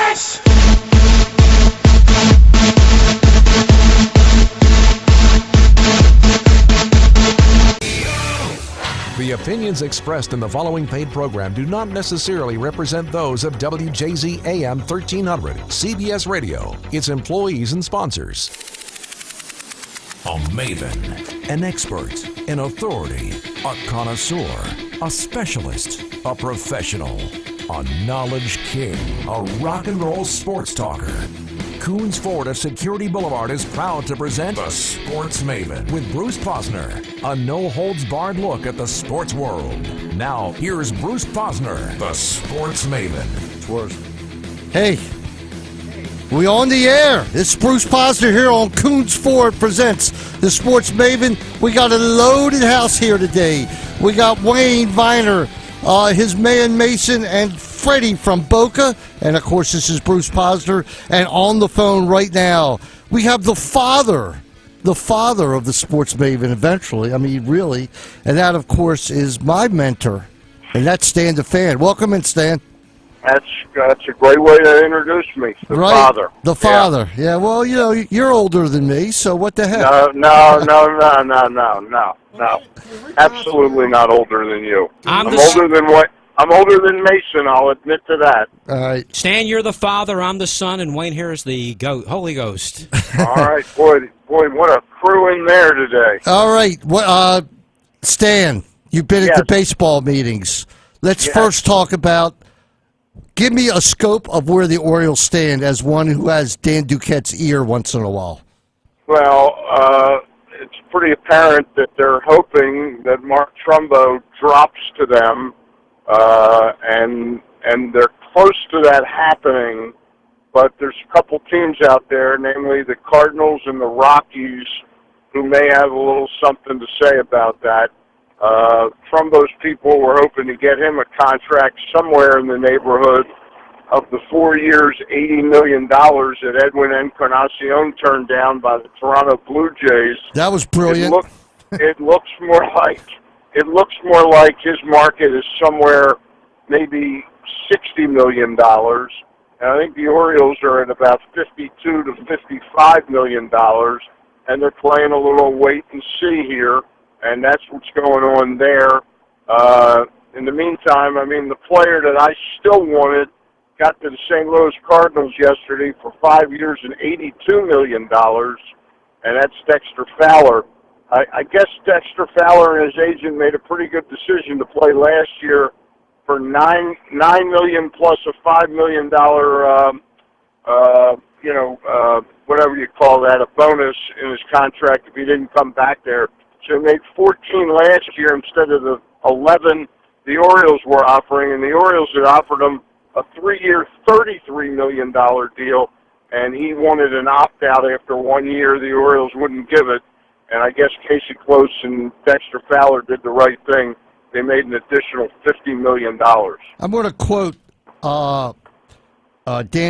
bitch! The opinions expressed in the following paid program do not necessarily represent those of WJZ AM 1300, CBS Radio, its employees and sponsors. A Maven, an expert, an authority, a connoisseur, a specialist, a professional, a knowledge king, a rock and roll sports talker. Coons Ford of Security Boulevard is proud to present The Sports Maven with Bruce Posner, a no-holds-barred look at the sports world. Now, here's Bruce Posner, The Sports Maven. Hey, we on the air. It's Bruce Posner here on Coons Ford presents The Sports Maven. We got a loaded house here today. We got Wayne Viener, his man Mason, and Freddy from Boca, and of course this is Bruce Posner, and on the phone right now we have the father of the Sports Maven eventually, I mean really, and that of course is my mentor, and that's Stan DeFan. Welcome in, Stan. That's a great way to introduce me, father. The father, yeah. Well, you know, you're older than me, so what the heck? No. Absolutely not older than you. I'm older than Mason, I'll admit to that. All right. Stan, you're the father, I'm the son, and Wayne here is the Holy Ghost. All right, boy, what a crew in there today. All right, Stan, you've been at the baseball meetings. Let's first talk about, give me a scope of where the Orioles stand as one who has Dan Duquette's ear once in a while. Well, it's pretty apparent that they're hoping that Mark Trumbo drops to them. And they're close to that happening, but there's a couple teams out there, namely the Cardinals and the Rockies, who may have a little something to say about that. Trumbo's people were hoping to get him a contract somewhere in the neighborhood of the 4 years, $80 million that Edwin Encarnacion turned down by the Toronto Blue Jays. That was brilliant. It looks more like his market is somewhere maybe $60 million, and I think the Orioles are at about $52 to $55 million, and they're playing a little wait and see here, and that's what's going on there. In the meantime, I mean, the player that I still wanted got to the St. Louis Cardinals yesterday for 5 years and $82 million, and that's Dexter Fowler. I guess Dexter Fowler and his agent made a pretty good decision to play last year for $9 million plus a $5 million, whatever you call that, a bonus in his contract if he didn't come back there. So he made 14 last year instead of the 11 the Orioles were offering, and the Orioles had offered him a 3-year, $33 million deal, and he wanted an opt-out after 1 year. The Orioles wouldn't give it. And I guess Casey Close and Dexter Fowler did the right thing. They made an additional $50 million. I'm going to quote Dan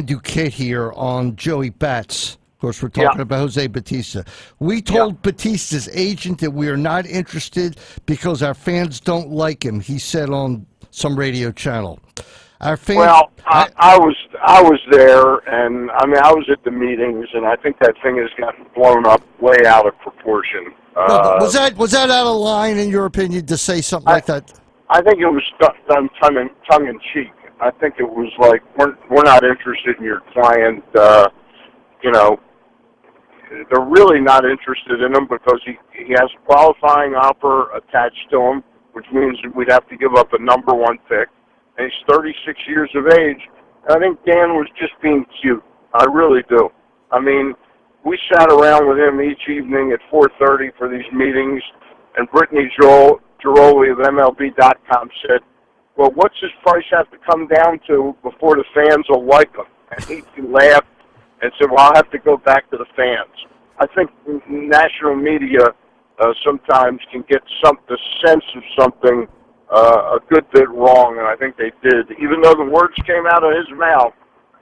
Duquette here on Joey Bats. Of course, we're talking about Jose Bautista. We told Bautista's agent that we are not interested because our fans don't like him, he said on some radio channel. Our fans, well, I was there, and I mean I was at the meetings, and I think that thing has gotten blown up way out of proportion. Was that out of line in your opinion to say something like that? I think it was done tongue in cheek. I think it was like we're not interested in your client. They're really not interested in him because he has a qualifying offer attached to him, which means we'd have to give up a number 1 pick. And he's 36 years of age. And I think Dan was just being cute. I really do. I mean, we sat around with him each evening at 4:30 for these meetings, and Brittany Giroli of MLB.com said, well, what's his price have to come down to before the fans will like him? And he laughed and said, well, I'll have to go back to the fans. I think national media sometimes can get the sense of something a good bit wrong, and I think they did. Even though the words came out of his mouth,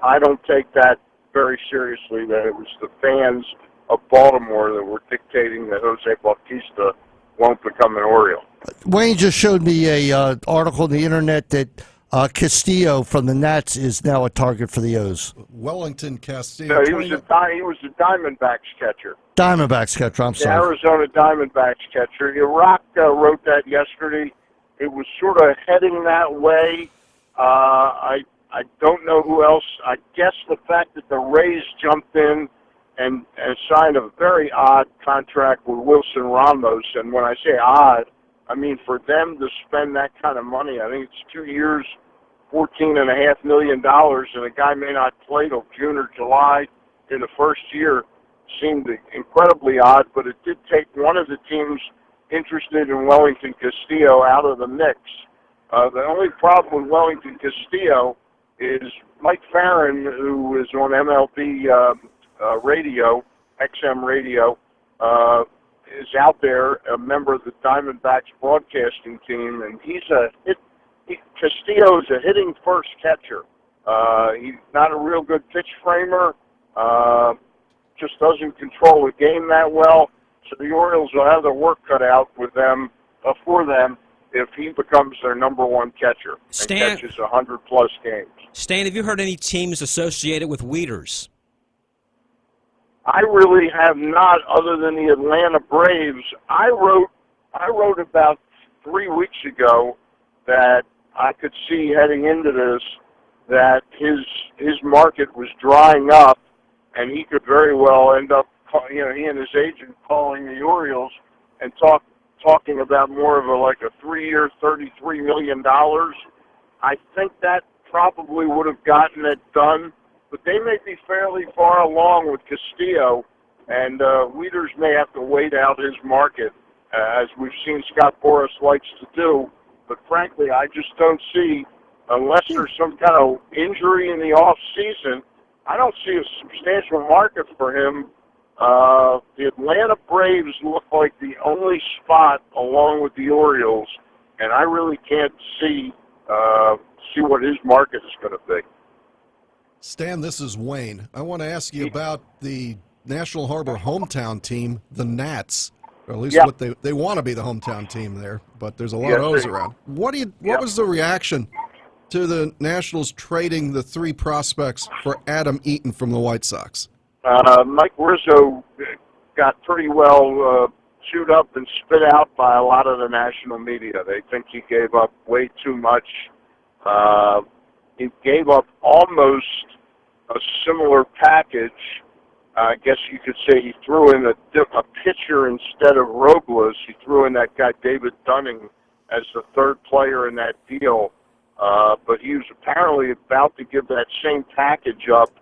I don't take that very seriously, that it was the fans of Baltimore that were dictating that Jose Bautista won't become an Oriole. Wayne just showed me a article on the internet that Castillo from the Nats is now a target for the O's. Wellington Castillo. No, he was a Diamondbacks catcher. Diamondbacks catcher, I'm The sorry. Arizona Diamondbacks catcher. Rock wrote that yesterday. It was sort of heading that way. I don't know who else. I guess the fact that the Rays jumped in and signed a very odd contract with Wilson Ramos. And when I say odd, I mean for them to spend that kind of money. I think it's 2 years, $14.5 million, and a guy may not play till June or July in the first year. Seemed incredibly odd, but it did take one of the teams interested in Wellington Castillo out of the mix. The only problem with Wellington Castillo is Mike Farron, who is on MLB radio, XM radio, is out there, a member of the Diamondbacks broadcasting team, and Castillo is a hitting first catcher. He's not a real good pitch framer, just doesn't control the game that well. So the Orioles will have their work cut out with them, for them, if he becomes their number one catcher and catches 100-plus games. Stan, have you heard any teams associated with Wieters? I really have not, other than the Atlanta Braves. I wrote about 3 weeks ago that I could see heading into this that his market was drying up, and he could very well end up, he and his agent calling the Orioles and talking about more of a 3-year, $33 million. I think that probably would have gotten it done, but they may be fairly far along with Castillo, and Wieters may have to wait out his market, as we've seen Scott Boras likes to do. But frankly, I just don't see, unless there's some kind of injury in the off season, I don't see a substantial market for him. The Atlanta Braves look like the only spot along with the Orioles, and I really can't see what his market is going to be. Stan, this is Wayne. I want to ask you about the National Harbor hometown team, the Nats, or at least what they want to be the hometown team there, but there's a lot of O's around. What was the reaction to the Nationals trading the 3 prospects for Adam Eaton from the White Sox? Mike Rizzo got pretty well chewed up and spit out by a lot of the national media. They think he gave up way too much. He gave up almost a similar package. I guess you could say he threw in a pitcher instead of Robles. He threw in that guy David Dunning as the third player in that deal. But he was apparently about to give that same package up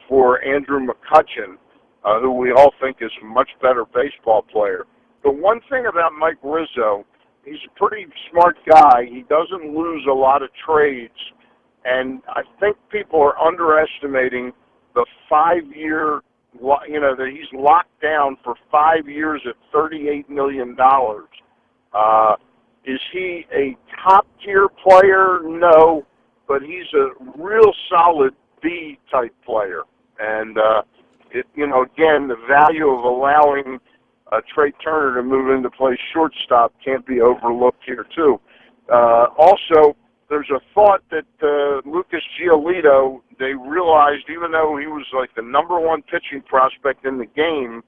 for Andrew McCutchen, who we all think is a much better baseball player. The one thing about Mike Rizzo, he's a pretty smart guy. He doesn't lose a lot of trades, and I think people are underestimating the 5-year, that he's locked down for 5 years at $38 million. Is he a top-tier player? No, but he's a real solid B-type player. And, again, the value of allowing Trey Turner to move into play shortstop can't be overlooked here, too. Also, there's a thought that Lucas Giolito, they realized, even though he was like the number 1 pitching prospect in the game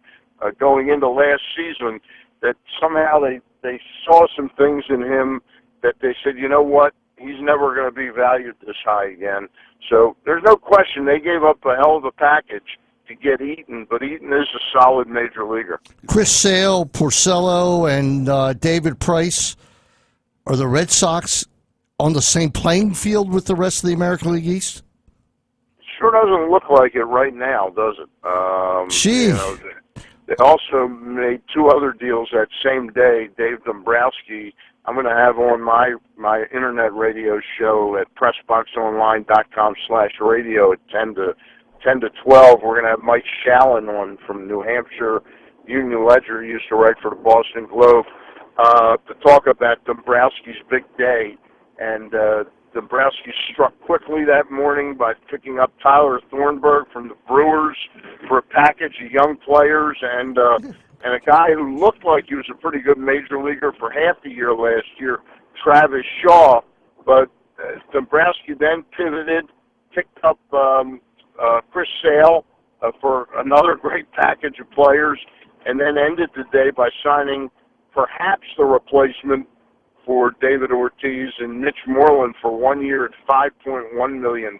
going into last season, that somehow they saw some things in him that they said, you know what, he's never going to be valued this high again. So there's no question they gave up a hell of a package to get Eaton, but Eaton is a solid major leaguer. Chris Sale, Porcello, and David Price, are the Red Sox on the same playing field with the rest of the American League East? Sure doesn't look like it right now, does it? They also made 2 other deals that same day. Dave Dombrowski, I'm going to have on my internet radio show at PressBoxOnline.com/radio at 10 to 12. We're going to have Mike Shallon on from New Hampshire. Union Ledger used to write for the Boston Globe to talk about Dombrowski's big day. And Dombrowski struck quickly that morning by picking up Tyler Thornburg from the Brewers for a package of young players and a guy who looked like he was a pretty good major leaguer for half the year last year, Travis Shaw. But Dombrowski then pivoted, picked up Chris Sale for another great package of players, and then ended the day by signing perhaps the replacement for David Ortiz and Mitch Moreland for 1 year at $5.1 million.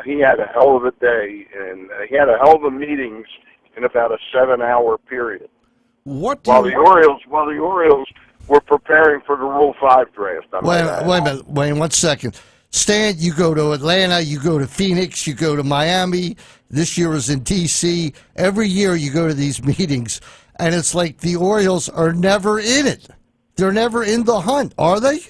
He had a hell of a day, and he had a hell of a meetings in about a 7-hour period. While the Orioles were preparing for the Rule 5 draft. Wait a minute, Wayne, 1 second. Stan, you go to Atlanta, you go to Phoenix, you go to Miami. This year was in D.C. Every year you go to these meetings, and it's like the Orioles are never in it. They're never in the hunt, are they?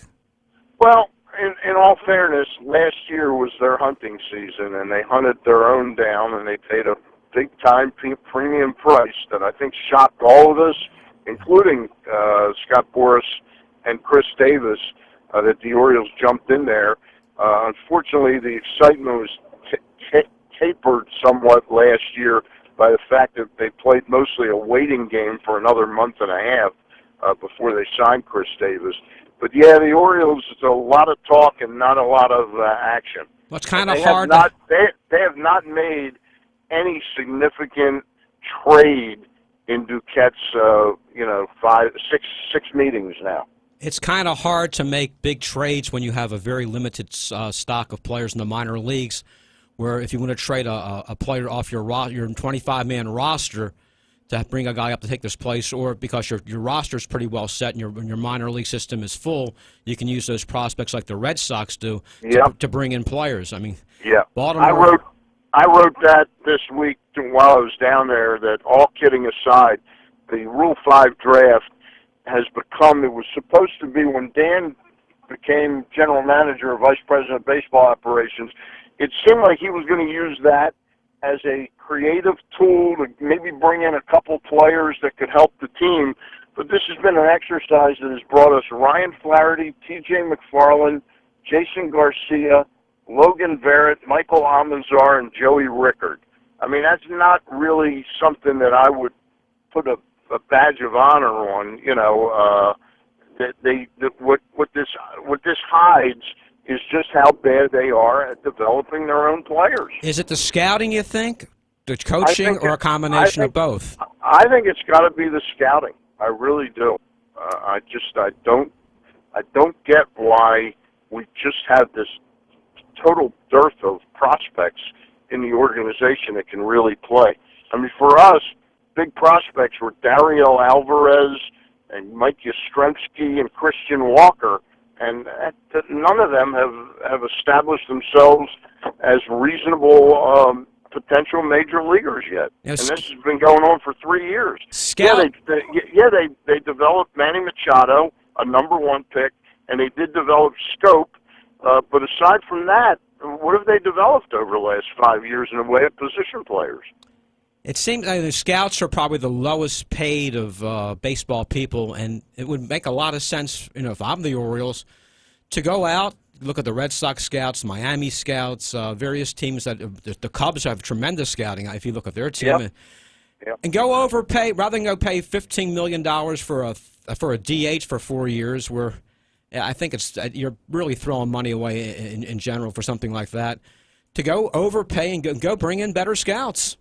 Well, in all fairness, last year was their hunting season, and they hunted their own down, and they paid a big-time premium price that I think shocked all of us, including Scott Boras and Chris Davis, that the Orioles jumped in there. Unfortunately, the excitement was tapered somewhat last year by the fact that they played mostly a waiting game for another month and a half before they signed Chris Davis. But yeah, the Orioles, it's a lot of talk and not a lot of action. Well, it's kind of hard. They have not made any significant trade in Duquette's, six meetings now. It's kind of hard to make big trades when you have a very limited stock of players in the minor leagues, where if you want to trade a player off your 25-man roster to bring a guy up to take this place, or because your roster is pretty well set and your minor league system is full, you can use those prospects like the Red Sox do to bring in players. I mean, Baltimore. I wrote that this week while I was down there, that all kidding aside, the Rule 5 draft has become, it was supposed to be when Dan became general manager or vice president of baseball operations, it seemed like he was going to use that as a creative tool to maybe bring in a couple players that could help the team. But this has been an exercise that has brought us Ryan Flaherty, T.J. McFarland, Jason Garcia, Logan Verrett, Michael Almanzar, and Joey Rickard. I mean, that's not really something that I would put a badge of honor on. What this hides is just how bad they are at developing their own players. Is it the scouting, you think? The coaching, or a combination of both? I think it's got to be the scouting. I really do. I don't get why we just have this total dearth of prospects in the organization that can really play. I mean, for us, big prospects were Dario Alvarez and Mike Yastrzemski and Christian Walker, and none of them have established themselves as reasonable potential major leaguers yet. And this has been going on for 3 years. They developed Manny Machado, a #1 pick, and they did develop Scope. But aside from that, what have they developed over the last 5 years in the way of position players? It seems the scouts are probably the lowest paid of baseball people, and it would make a lot of sense, if I'm the Orioles, to go out, look at the Red Sox scouts, Miami scouts, various teams. The Cubs have tremendous scouting, if you look at their team. And go overpay, rather than go pay $15 million for a DH for 4 years, where I think you're really throwing money away in general for something like that. To go overpay and go bring in better scouts.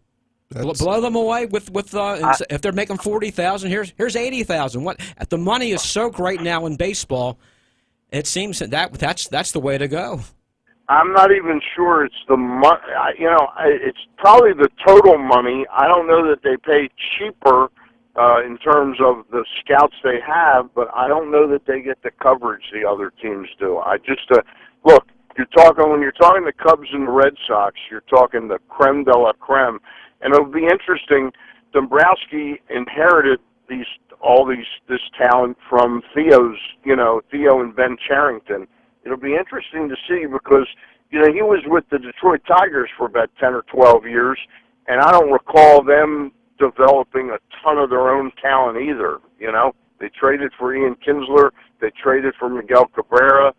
Blow them away with if they're making $40,000, here's $80,000. What the money is so great now in baseball, it seems that's the way to go. I'm not even sure it's the money. It's probably the total money. I don't know that they pay cheaper in terms of the scouts they have, but I don't know that they get the coverage the other teams do. I just look. When you're talking the Cubs and the Red Sox, you're talking the creme de la creme. And it'll be interesting. Dombrowski inherited this talent from Theo and Ben Cherington. It'll be interesting to see because he was with the Detroit Tigers for about 10 or 12 years, and I don't recall them developing a ton of their own talent either. They traded for Ian Kinsler, they traded for Miguel Cabrera.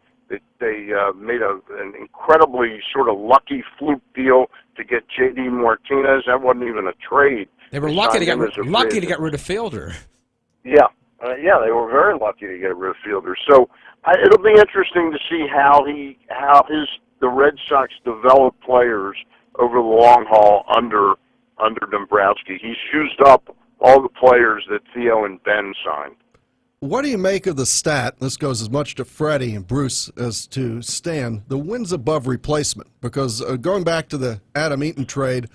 They made an incredibly sort of lucky fluke deal to get J.D. Martinez. That wasn't even a trade. They were lucky to get rid of Fielder. Yeah, they were very lucky to get rid of Fielder. So It'll be interesting to see how the Red Sox develop players over the long haul under Dombrowski. He's used up all the players that Theo and Ben signed. What do you make of the stat, this goes as much to Freddy and Bruce as to Stan, the wins above replacement? Because going back to the Adam Eaton trade,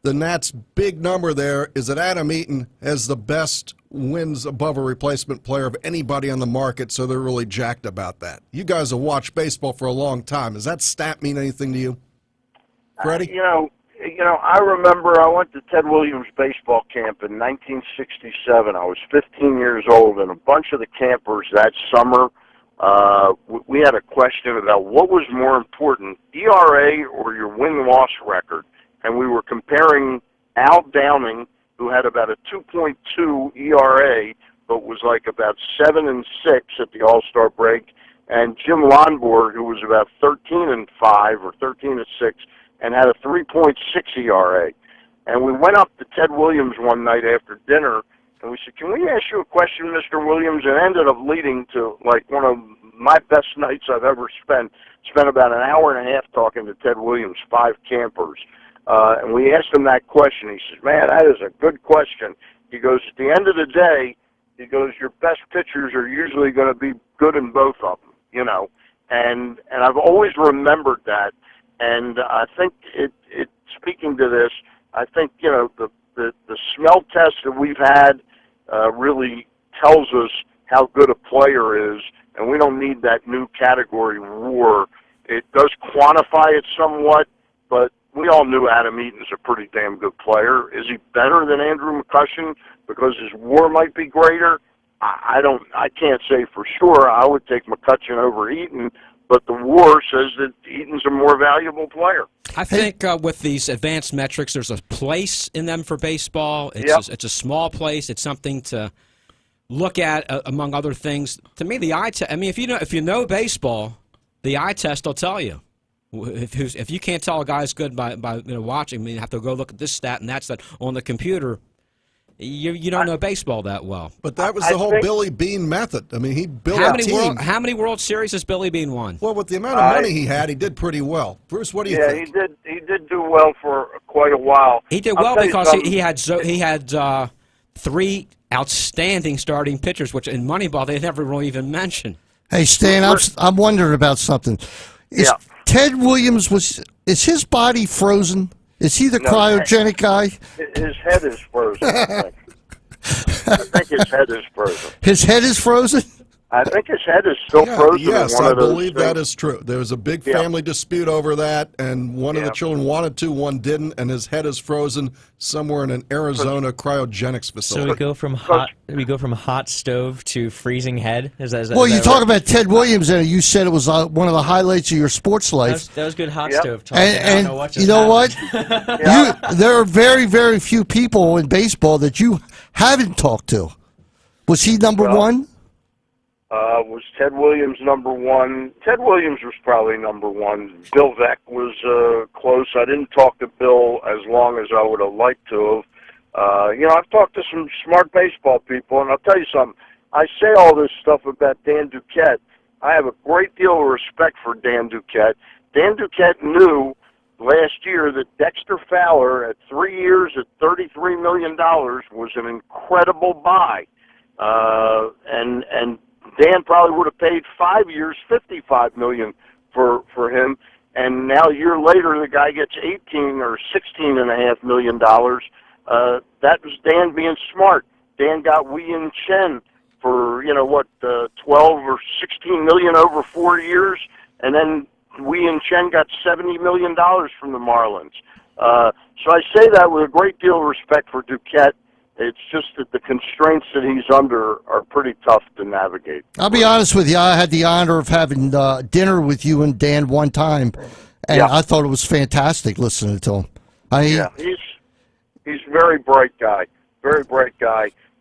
the Nats' big number there is that Adam Eaton has the best wins above a replacement player of anybody on the market, so they're really jacked about that. You guys have watched baseball for a long time. Does that stat mean anything to you, Freddy? I remember I went to Ted Williams baseball camp in 1967. I was 15 years old, and a bunch of the campers that summer, we had a question about what was more important, ERA or your win-loss record. And we were comparing Al Downing, who had about a 2.2 ERA, but was like about 7-6 at the All-Star break, and Jim Lonborg, who was about 13-5 or 13-6, and had a 3.6 ERA. And we went up to Ted Williams one night after dinner, and we said, "Can we ask you a question, Mr. Williams?" And it ended up leading to like one of my best nights I've ever spent. Spent about an hour and a half talking to Ted Williams, 5 campers. And we asked him that question. He says, "Man, that is a good question." He goes, "At the end of the day," he goes, "your best pitchers are usually going to be good in both of them, you know." And I've always remembered that. And I think it speaking to this, I think, you know, the smell test that we've had really tells us how good a player is, and we don't need that new category war. It does quantify it somewhat, but we all knew Adam Eaton's a pretty damn good player. Is he better than Andrew McCutchen because his WAR might be greater? I can't say for sure. I would take McCutchen over Eaton, but the WAR says that Eaton's a more valuable player. I think with these advanced metrics, there's a place in them for baseball. It's a small place. It's something to look at among other things. To me, the eye test. I mean, if you know baseball, the eye test will tell you. If you can't tell a guy's good by watching, I mean, you have to go look at this stat and that's that on the computer. You don't know baseball that well. But that was the whole Billy Beane method. I mean, he built a team. How many World Series has Billy Beane won? Well, with the amount of money he had, he did pretty well. Bruce, what do you think? Yeah, he did do well for quite a while. He did well because he had 3 outstanding starting pitchers, which in Moneyball they never really even mentioned. Hey, Stan, I'm wondering about something. Ted Williams, is his body frozen? Is he the cryogenic guy? His head is frozen, I think. I think his head is frozen. His head is frozen? I think his head is still frozen. Yes, I believe that is true. There was a big family dispute over that, and one of the children wanted to, one didn't, and his head is frozen somewhere in an Arizona cryogenics facility. So we go from hot stove to freezing head. Well, you talk about Ted Williams, and you said it was one of the highlights of your sports life. That was good hot stove talk. And you know what? There are very, very few people in baseball that you haven't talked to. Was he number one? Was Ted Williams number one? Ted Williams was probably number one. Bill Veeck was close. I didn't talk to Bill as long as I would have liked to have. I've talked to some smart baseball people, and I'll tell you something. I say all this stuff about Dan Duquette. I have a great deal of respect for Dan Duquette. Dan Duquette knew last year that Dexter Fowler, at 3 years at $33 million, was an incredible buy. And Dan probably would have paid 5 years, $55 million for him, and now a year later the guy gets $18 or $16.5 million. That was Dan being smart. Dan got Wei Chen for 12 or $16 million over 4 years, and then Wei Chen got $70 million from the Marlins. So I say that with a great deal of respect for Duquette. It's just that the constraints that he's under are pretty tough to navigate. I'll be honest with you. I had the honor of having dinner with you and Dan one time, and I thought it was fantastic listening to him. He's a very bright guy,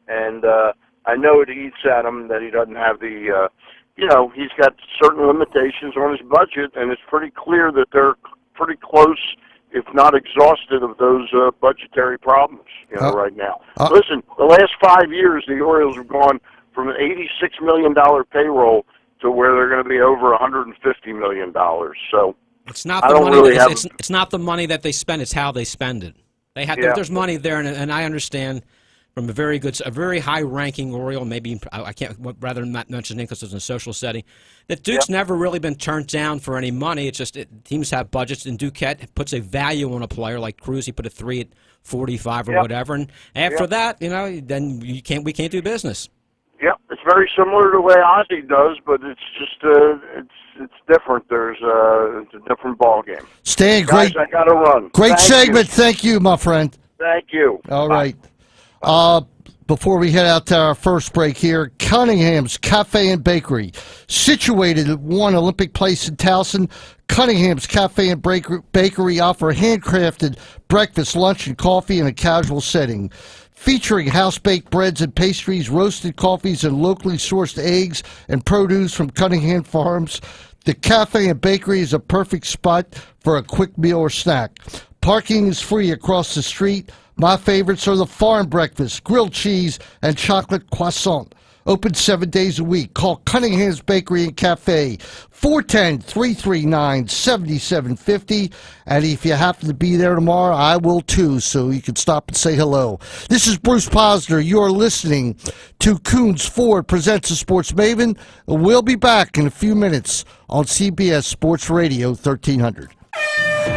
and I know it eats at him that he doesn't have the, he's got certain limitations on his budget, and it's pretty clear that they're pretty close, if not exhausted, of those budgetary problems, right now. Listen, the last 5 years, the Orioles have gone from an $86 million payroll to where they're going to be over $150 million. So it's not the money. It's not the money that they spend. It's how they spend it. There's money there, and I understand from a very high-ranking Oriole. Maybe I can't rather not mention his name because it's in a social setting. That Duke's never really been turned down for any money. It's just teams have budgets, and Duquette puts a value on a player like Cruz. He put a 3 at 45 or whatever, and after that, then we can't do business. Yep, it's very similar to the way Ozzie does, but it's just it's different. It's a different ball game. Stan, guys, I got to run. Great segment. Thank you, my friend. Thank you. All right. Before we head out to our first break here, Cunningham's Cafe and Bakery, situated at 1 Olympic Place in Towson. Cunningham's Cafe and Bakery offer handcrafted breakfast, lunch, and coffee in a casual setting. Featuring house-baked breads and pastries, roasted coffees, and locally sourced eggs and produce from Cunningham Farms, the Cafe and Bakery is a perfect spot for a quick meal or snack. Parking is free across the street. My favorites are the farm breakfast, grilled cheese, and chocolate croissant. Open 7 days a week. Call Cunningham's Bakery and Cafe, 410-339-7750. And if you happen to be there tomorrow, I will too, so you can stop and say hello. This is Bruce Posner. You are listening to Coons Ford Presents the Sports Maven. We'll be back in a few minutes on CBS Sports Radio 1300.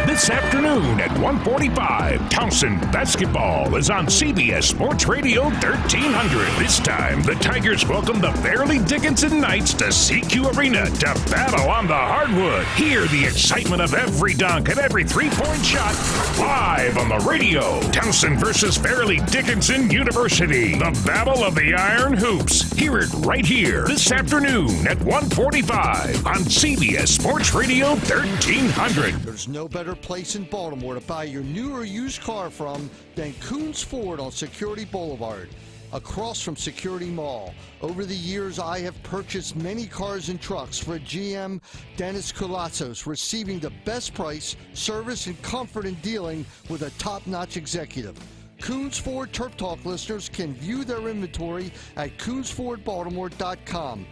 This afternoon at 1:45, Towson basketball is on CBS Sports Radio 1300. This time, the Tigers welcome the Fairleigh Dickinson Knights to CQ Arena to battle on the hardwood. Hear the excitement of every dunk and every three-point shot live on the radio. Towson versus Fairleigh Dickinson University. The Battle of the Iron Hoops. Hear it right here this afternoon at 1:45 on CBS Sports Radio 1300. There's no better place in Baltimore to buy your new or used car from than Coons Ford on Security Boulevard, across from Security Mall. Over the years, I have purchased many cars and trucks for GM Dennis Koulatsos, receiving the best price, service, and comfort in dealing with a top-notch executive. Coons Ford Turf Talk listeners can view their inventory at CoonsFordBaltimore.com.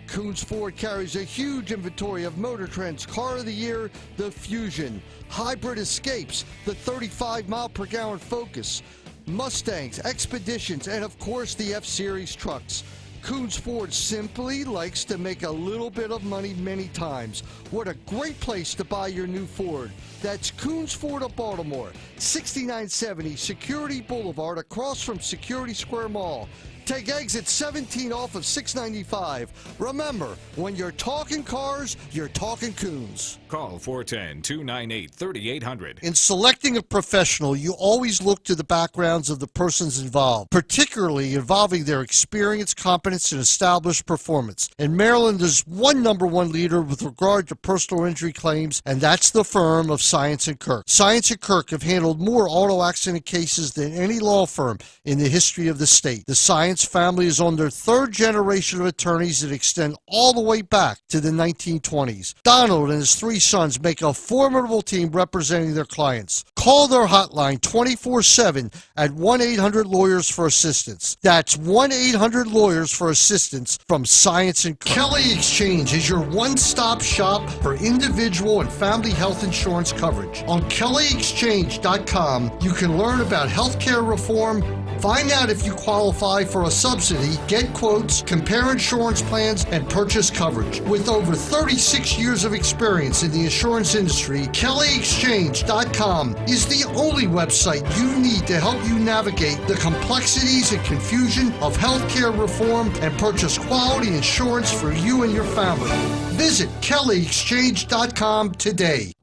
Coons Ford carries a huge inventory of Motor Trend's Car of the Year, the Fusion, Hybrid Escapes, the 35-mile-per-gallon Focus, Mustangs, Expeditions, and of course the F-Series trucks. Coons Ford simply likes to make a little bit of money many times. What a great place to buy your new Ford. That's Coons Ford of Baltimore, 6970 Security Boulevard, across from Security Square Mall. Take exit 17 off of 695. Remember, when you're talking cars, you're talking Coons. Call 410-298-3800. In selecting a professional, you always look to the backgrounds of the persons involved, particularly involving their experience, competence, and established performance. In Maryland, there's one #1 leader with regard to personal injury claims, and that's the firm of Science & Kirk. Science & Kirk have handled more auto accident cases than any law firm in the history of the state. The Science family is on their third generation of attorneys that extend all the way back to the 1920s. Donald and his 3 sons make a formidable team representing their clients. Call their hotline 24/7 at 1-800-LAWYERS for assistance. That's 1-800-LAWYERS for assistance from Science & Kirk. Kelly Exchange is your one-stop shop for individual and family health insurance coverage. On kellyexchange.com, you can learn about healthcare reform, find out if you qualify for a subsidy, get quotes, compare insurance plans, and purchase coverage. With over 36 years of experience in the insurance industry, kellyexchange.com is the only website you need to help you navigate the complexities and confusion of healthcare reform and purchase quality insurance for you and your family. Visit kellyexchange.com today.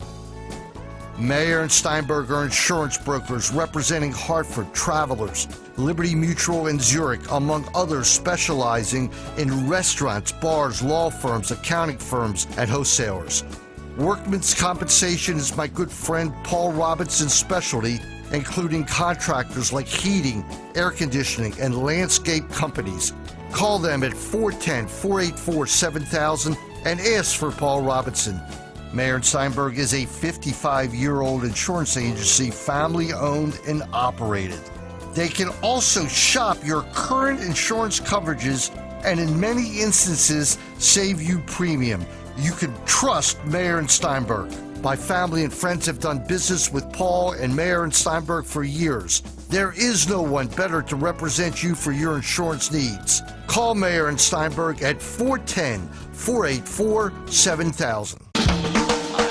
Mayer and Steinberg are insurance brokers representing Hartford, Travelers, Liberty Mutual, and Zurich, among others, specializing in restaurants, bars, law firms, accounting firms, and wholesalers. Workman's compensation is my good friend Paul Robinson's specialty, including contractors like heating, air conditioning, and landscape companies. Call them at 410-484-7000 and ask for Paul Robinson. Mayer & Steinberg is a 55-year-old insurance agency, family-owned and operated. They can also shop your current insurance coverages, and in many instances, save you premium. You can trust Mayer and Steinberg. My family and friends have done business with Paul and Mayer and Steinberg for years. There is no one better to represent you for your insurance needs. Call Mayer and Steinberg at 410-484-7000.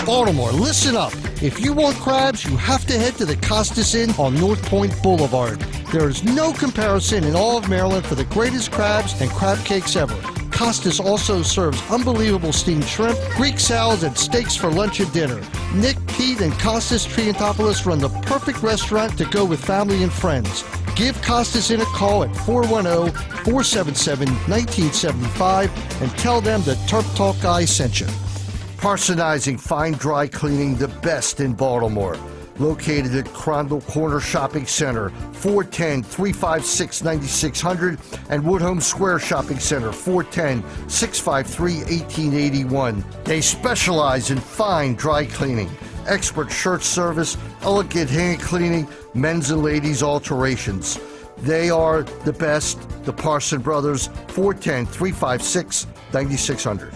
Baltimore, listen up. If you want crabs, you have to head to the Costas Inn on North Point Boulevard. There is no comparison in all of Maryland for the greatest crabs and crab cakes ever. Costas also serves unbelievable steamed shrimp, Greek salads, and steaks for lunch and dinner. Nick, Pete, and Costas Triantopoulos run the perfect restaurant to go with family and friends. Give Costas Inn a call at 410-477-1975 and tell them the Turp Talk guy sent you. Parsonizing Fine Dry Cleaning, the best in Baltimore. Located at Crondall Corner Shopping Center, 410-356-9600, and Woodhome Square Shopping Center, 410-653-1881. They specialize in fine dry cleaning, expert shirt service, elegant hand cleaning, men's and ladies' alterations. They are the best, the Parson Brothers, 410-356-9600.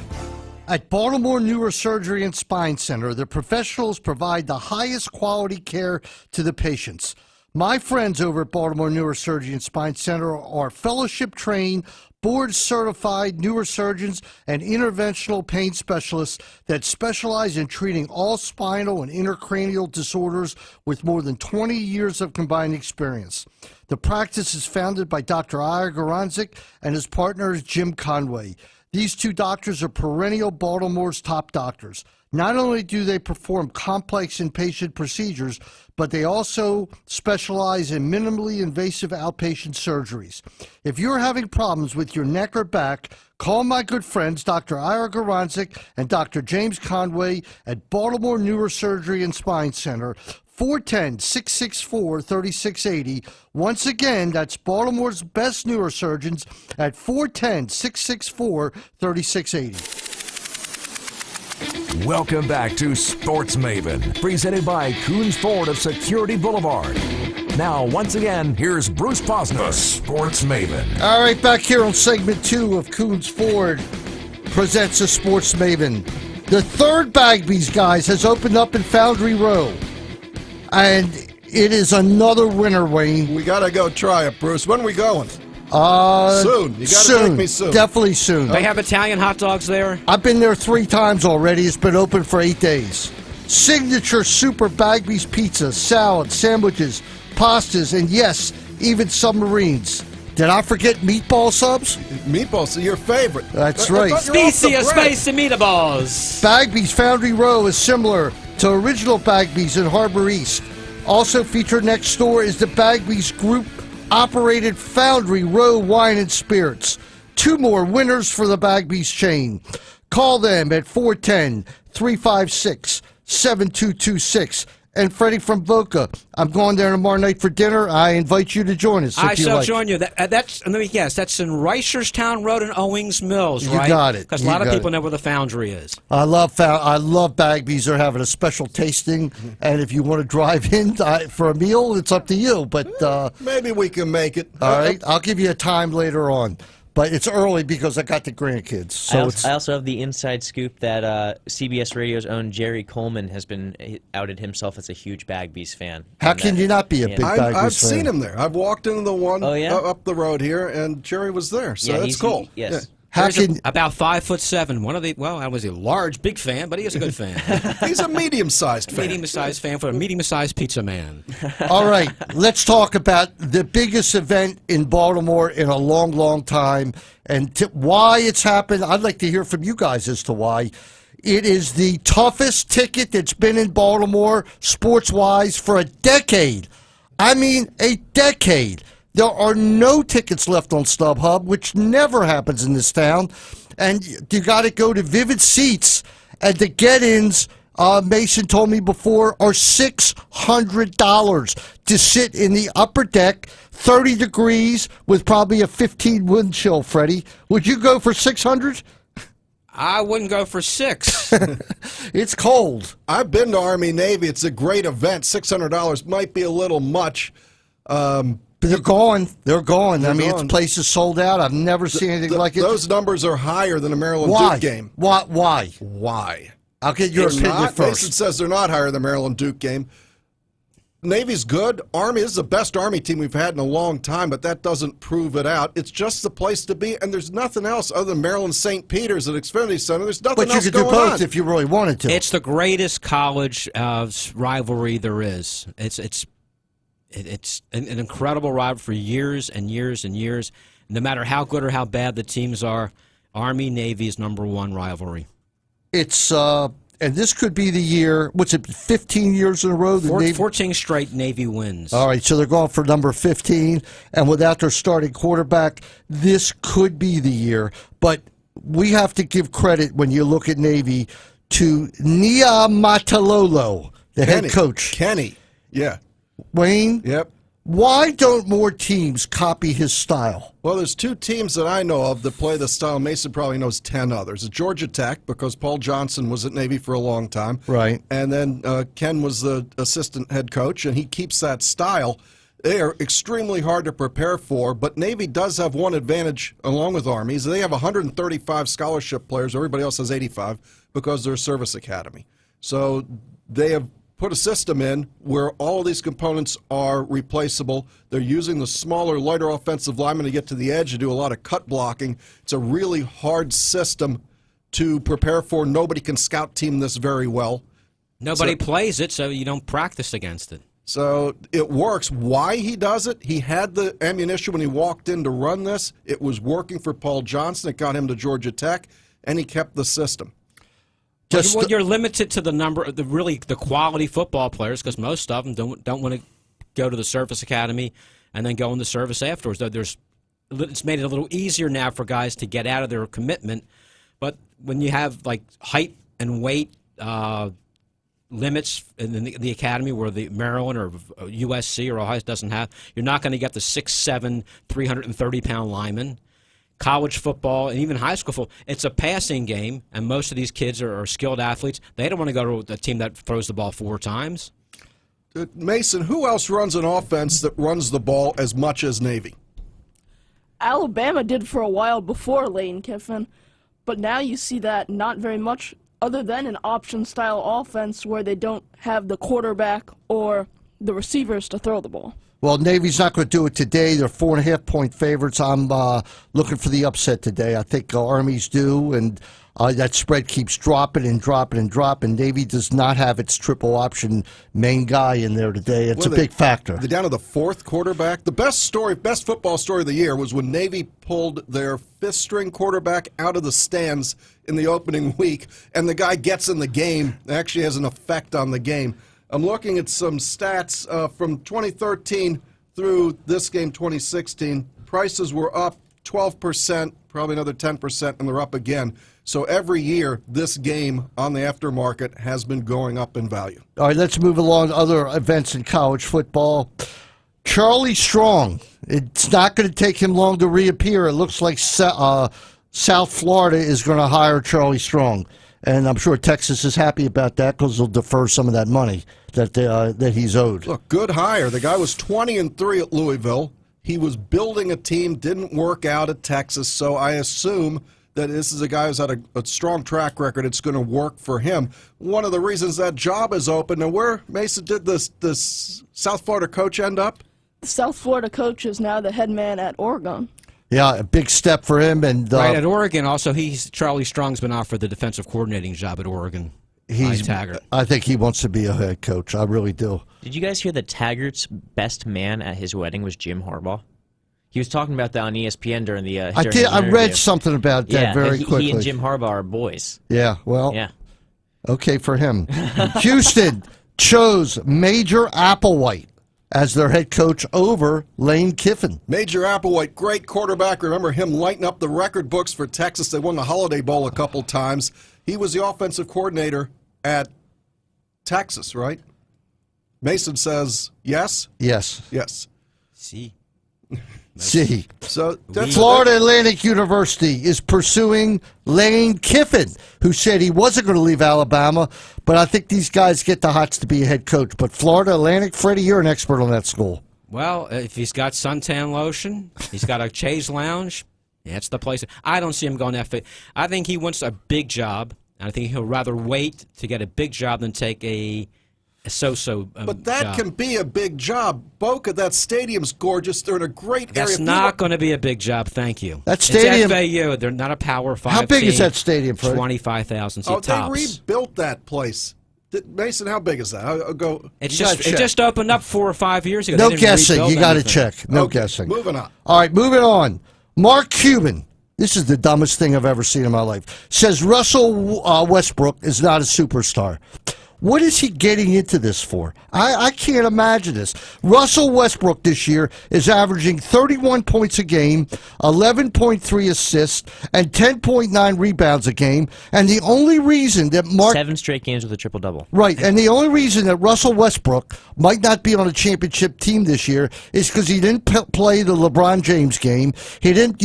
At Baltimore Neurosurgery and Spine Center, the professionals provide the highest quality care to the patients. My friends over at Baltimore Neurosurgery and Spine Center are fellowship-trained, board-certified neurosurgeons and interventional pain specialists that specialize in treating all spinal and intracranial disorders with more than 20 years of combined experience. The practice is founded by Dr. Ira Goranczyk and his partner Jim Conway. These two doctors are perennial Baltimore's top doctors. Not only do they perform complex inpatient procedures, but they also specialize in minimally invasive outpatient surgeries. If you're having problems with your neck or back, call my good friends Dr. Ira Goranczyk and Dr. James Conway at Baltimore Neurosurgery and Spine Center, 410-664-3680. Once again, that's Baltimore's best neurosurgeons at 410-664-3680. Welcome back to Sports Maven, presented by Coons Ford of Security Boulevard. Now, once again, here's Bruce Posner, the Sports Maven. All right, back here on segment 2 of Coons Ford presents the Sports Maven. The third Bagby's, guys, has opened up in Foundry Row. And it is another winner, Wayne. We got to go try it, Bruce. When are we going? Soon. You got to take me soon. Definitely soon. They have Italian hot dogs there? I've been there 3 times already. It's been open for 8 days. Signature Super Bagby's pizza, salads, sandwiches, pastas, and yes, even submarines. Did I forget meatball subs? Meatballs are your favorite. That's right. Specia Spicy Meatballs. Bagby's Foundry Row is similar to original Bagby's in Harbor East. Also featured next door is the Bagby's Group-operated Foundry Row Wine and Spirits. 2 more winners for the Bagby's chain. Call them at 410-356-7226. And Freddy from Boca, I'm going there tomorrow night for dinner. I invite you to join us. I shall join you. That's let me guess. That's in Reisterstown Road and Owings Mills, right? You got it. Because a lot of people know where the Foundry is. I love Bagby's. They're having a special tasting, and if you want to drive in for a meal, it's up to you. But maybe we can make it. All right, I'll give you a time later on. But it's early because I got the grandkids. So I also have the inside scoop that CBS Radio's own Jerry Coleman has been outed himself as a huge Bagby's fan. How can you not be a big Bagby's fan? I've seen him there. I've walked into the one up the road here, and Jerry was there. So that's cool. Yes. Yeah. About 5'7". One of the I was a large, big fan, but he is a good fan. He's a medium-sized fan. Medium-sized fan for a medium-sized pizza man. All right, let's talk about the biggest event in Baltimore in a long, long time, and why it's happened. I'd like to hear from you guys as to why. It is the toughest ticket that's been in Baltimore, sports-wise, for a decade. I mean, a decade. There are no tickets left on StubHub, which never happens in this town. And you got to go to Vivid Seats. And the get-ins, Mason told me before, are $600 to sit in the upper deck, 30 degrees, with probably a 15 wind chill, Freddie. Would you go for $600? I wouldn't go for $600. It's cold. I've been to Army Navy. It's a great event. $600 might be a little much. But they're gone. They're gone. They're It's gone. places sold out. I've never seen anything like it. Those numbers are higher than a Maryland Why? Duke game. Why? Why? I'll get your They're opinion not. first. Mason says they're not higher than the Maryland Duke game. Navy's good. Army is the best Army team we've had in a long time, but that doesn't prove it out. It's just the place to be, and there's nothing else other than Maryland St. Peter's at Xfinity Center. There's nothing But you else could do going both on. if you really wanted to. It's the greatest college rivalry there is. It's an incredible rivalry for years and years and years. No matter how good or how bad the teams are, Army-Navy is #1 rivalry. It's and this could be the year. What's it? 15 years in a row. The Navy. 14 straight Navy wins. All right, so they're going for number 15, and without their starting quarterback, this could be the year. But we have to give credit when you look at Navy to Nia Matalolo, the head coach. Kenny. Yeah. Wayne, Yep. why don't more teams copy his style? Well, there's two teams that I know of that play the style. Mason probably knows 10 others. It's Georgia Tech, because Paul Johnson was at Navy for a long time. Right. And then Ken was the assistant head coach, and he keeps that style. They are extremely hard to prepare for, but Navy does have one advantage along with Armies. They have 135 scholarship players. Everybody else has 85 because they're a service academy. So they have put a system in where all of these components are replaceable. They're using the smaller, lighter offensive linemen to get to the edge to do a lot of cut blocking. It's a really hard system to prepare for. Nobody can scout team this very well. Nobody plays it, so you don't practice against it. So it works. Why he does it? He had the ammunition when he walked in to run this. It was working for Paul Johnson. It got him to Georgia Tech, and he kept the system. Well, you're limited to the number of the quality football players, because most of them don't want to go to the service academy and then go in the service afterwards. It's made it a little easier now for guys to get out of their commitment. But when you have like height and weight limits in the academy, where the Maryland or USC or Ohio doesn't have, you're not going to get the 6'7", 330-pound lineman. College football and even high school football, it's a passing game, and most of these kids are skilled athletes. They don't want to go to a team that throws the ball 4 times. Mason, who else runs an offense that runs the ball as much as Navy? Alabama did for a while before Lane Kiffin, but now you see that not very much, other than an option-style offense where they don't have the quarterback or the receivers to throw the ball. Well, Navy's not going to do it today. They're 4.5-point favorites. I'm looking for the upset today. I think Army's do, and that spread keeps dropping and dropping and dropping. Navy does not have its triple option main guy in there today. It's a big factor. They're down to the 4th quarterback. The best football story of the year was when Navy pulled their 5th-string quarterback out of the stands in the opening week, and the guy gets in the game. It actually has an effect on the game. I'm looking at some stats from 2013 through this game, 2016. Prices were up 12%, probably another 10%, and they're up again. So every year, this game on the aftermarket has been going up in value. All right, let's move along to other events in college football. Charlie Strong. It's not going to take him long to reappear. It looks like South Florida is going to hire Charlie Strong. And I'm sure Texas is happy about that because they'll defer some of that money that he's owed. Look, good hire. The guy was 20-3 at Louisville. He was building a team, didn't work out at Texas, so I assume that this is a guy who's had a strong track record. It's going to work for him. One of the reasons that job is open, and where, Mason, did this South Florida coach end up? The South Florida coach is now the head man at Oregon. Yeah, a big step for him. And right, at Oregon, also, Charlie Strong's been offered the defensive coordinating job at Oregon. Taggart. I think he wants to be a head coach. I really do. Did you guys hear that Taggart's best man at his wedding was Jim Harbaugh? He was talking about that on ESPN during the I did. I read something about that very quickly. He and Jim Harbaugh are boys. Yeah, well, yeah. Okay for him. Houston chose Major Applewhite as their head coach over Lane Kiffin. Major Applewhite, great quarterback. Remember him lighting up the record books for Texas. They won the Holiday Bowl a couple times. He was the offensive coordinator at Texas, right? Mason says yes? Yes. Yes. See. See. So Florida Atlantic University is pursuing Lane Kiffin, who said he wasn't going to leave Alabama, but I think these guys get the hots to be a head coach. But Florida Atlantic, Freddy, you're an expert on that school. Well, if he's got suntan lotion, he's got a chaise lounge, that's the place. I don't see him going that. I think he wants a big job, and I think he'll rather wait to get a big job than take a so-so But that job. can be a big job. Boca, that stadium's gorgeous. They're in a great area. That's not going to be a big job, thank you. That stadium. It's FAU. They're not a Power 5 How big team. is that stadium, Fred? 25,000 seats They tops. rebuilt that place. Mason, how big is that? I'll go. It gotta check. just opened up 4 or 5 years ago. No They didn't guessing. rebuild You got to anything. check. No Okay, guessing. moving on. All right, moving on. Mark Cuban. This is the dumbest thing I've ever seen in my life. Says Russell Westbrook is not a superstar. What is he getting into this for? I can't imagine this. Russell Westbrook this year is averaging 31 points a game, 11.3 assists, and 10.9 rebounds a game. And the only reason that 7 straight games with a triple-double. Right, and the only reason that Russell Westbrook might not be on a championship team this year is because he didn't play the LeBron James game. He didn't,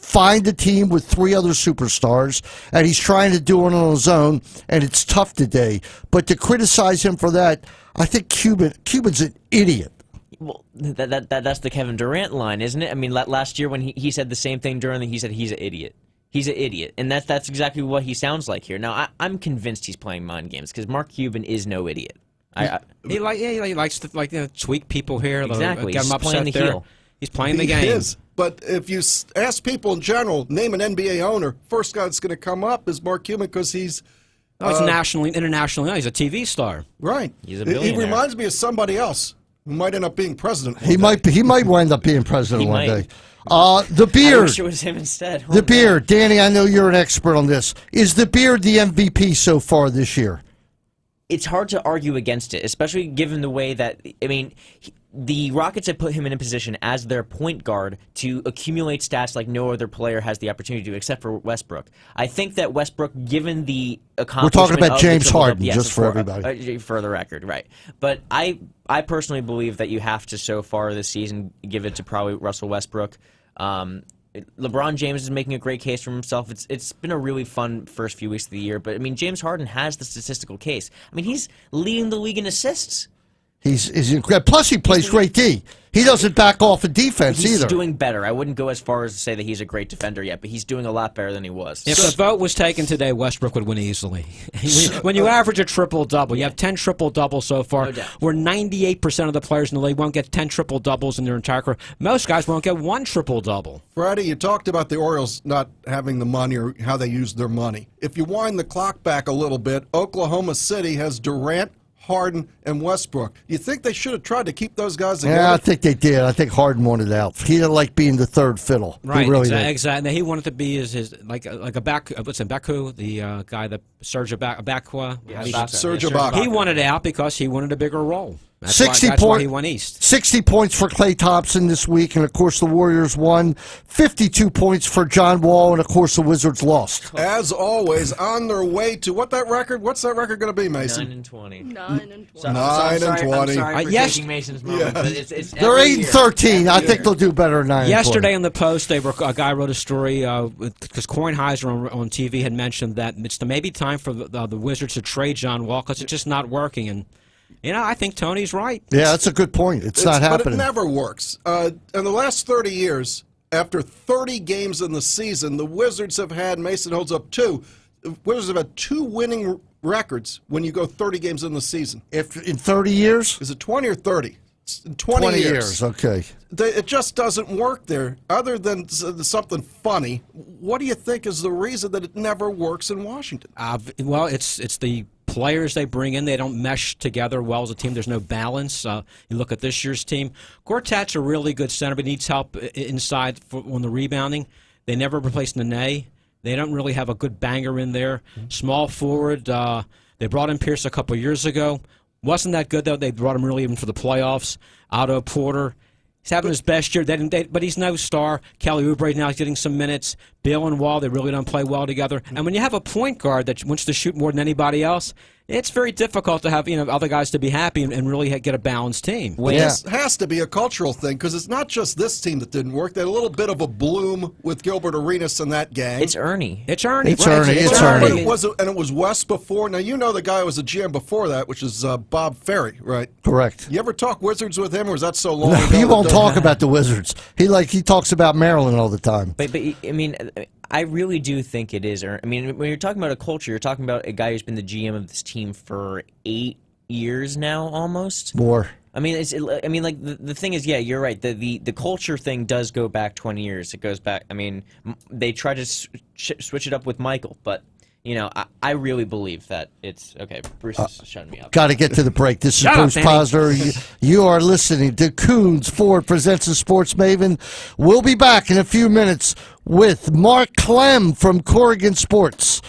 find a team with 3 other superstars, and he's trying to do it on his own, and it's tough today. But to criticize him for that, I think Cuban's an idiot. Well, that's the Kevin Durant line, isn't it? I mean, last year when he said the same thing he said he's an idiot. He's an idiot, and that's exactly what he sounds like here. Now, I'm convinced he's playing mind games because Mark Cuban is no idiot. He likes to tweak people here. Exactly. Get He's them upset playing the there. heel. He's playing the He game. is. But if you ask people in general, name an NBA owner, first guy that's going to come up is Mark Cuban because he's He's internationally. He's a TV star. right. He's a He billionaire. reminds me of somebody else who might end up being president. He might wind up being president He one might. day. The I beard. wish it was him instead. The beard. Danny, I know you're an expert on this. Is the beard the MVP so far this year? It's hard to argue against it, especially given the way that, the Rockets have put him in a position as their point guard to accumulate stats like no other player has the opportunity to, except for Westbrook. I think that Westbrook, given the accomplishment We're talking about of James the triple-double- Harden, yes, just for everybody. for the record, right. But I personally believe that you have to, so far this season, give it to probably Russell Westbrook. LeBron James is making a great case for himself. It's been a really fun first few weeks of the year, but James Harden has the statistical case. He's leading the league in assists. He's incredible. Plus, he plays great D. He doesn't back off of defense He's either. doing better. I wouldn't go as far as to say that he's a great defender yet, but he's doing a lot better than he was. If the vote was taken today, Westbrook would win easily. When you average a triple-double, you have 10 triple-doubles so far, No doubt. where 98% of the players in the league won't get 10 triple-doubles in their entire career. Most guys won't get 1 triple-double. Freddie, you talked about the Orioles not having the money or how they use their money. If you wind the clock back a little bit, Oklahoma City has Durant, Harden, and Westbrook. You think they should have tried to keep those guys together? Yeah, I think they did. I think Harden wanted out. He didn't like being the third fiddle. Right, he really did. exactly. He wanted to be his like a back. What's it, Baku, the guy that Serge Ibaka. Serge Ibaka. He wanted out because he wanted a bigger role. That's 60 that's why point- he went east. 60 points for Klay Thompson this week, and of course the Warriors won. 52 points for John Wall, and of course the Wizards lost. As always, on their way to what's that record going to be, Mason? 9-20. 9-20. So, 9 and 20. I'm sorry for yes. taking Mason's moment, but it's They're every 8-13. year. I think they'll do better than 9. Yesterday in the Post, a guy wrote a story because Kornheiser on TV had mentioned that it's maybe time for the Wizards to trade John Wall because it's just not working. And I think Tony's right. Yeah, that's a good point. It's not But happening. it never works. In the last 30 years, after 30 games in the season, the Wizards have had, Mason holds up 2. The Wizards have had 2 winning records when you go 30 games in the season. If in 30 years? Is it 20 or 30? It's 20 years. Okay. It just doesn't work there. Other than something funny, what do you think is the reason that it never works in Washington? Well, it's the players they bring in. They don't mesh together well as a team. There's no balance. You look at this year's team. Gortat's a really good center, but needs help inside on the rebounding. They never replaced Nene. They don't really have a good banger in there. Small forward. They brought in Pierce a couple years ago. Wasn't that good, though. They brought him really even for the playoffs. Otto Porter. He's having his best year, but he's no star. Kelly Oubre now is getting some minutes. Bill and Wall, they really don't play well together. And when you have a point guard that wants to shoot more than anybody else, it's very difficult to have other guys to be happy and really get a balanced team. Well, this has to be a cultural thing because it's not just this team that didn't work. They had a little bit of a bloom with Gilbert Arenas and that gang. It's Ernie. It's Ernie. And it was Wes before. Now, the guy who was a GM before that, which is Bob Ferry, right? Correct. You ever talk Wizards with him, or is that so long ago? He won't talk about the Wizards. He talks about Maryland all the time. But I mean, I really do think it is. I mean, when you're talking about a culture, you're talking about a guy who's been the GM of this team for 8 years now, almost. More. I mean, the thing is, yeah, you're right. The culture thing does go back 20 years. It goes back. I mean, they try to switch it up with Michael, but I really believe that it's okay. Bruce is shutting me up. Got to get to the break. This is Bruce Posner. You are listening to Coons Ford Presents a Sports Maven. We'll be back in a few minutes with Mark Clem from Corrigan Sports.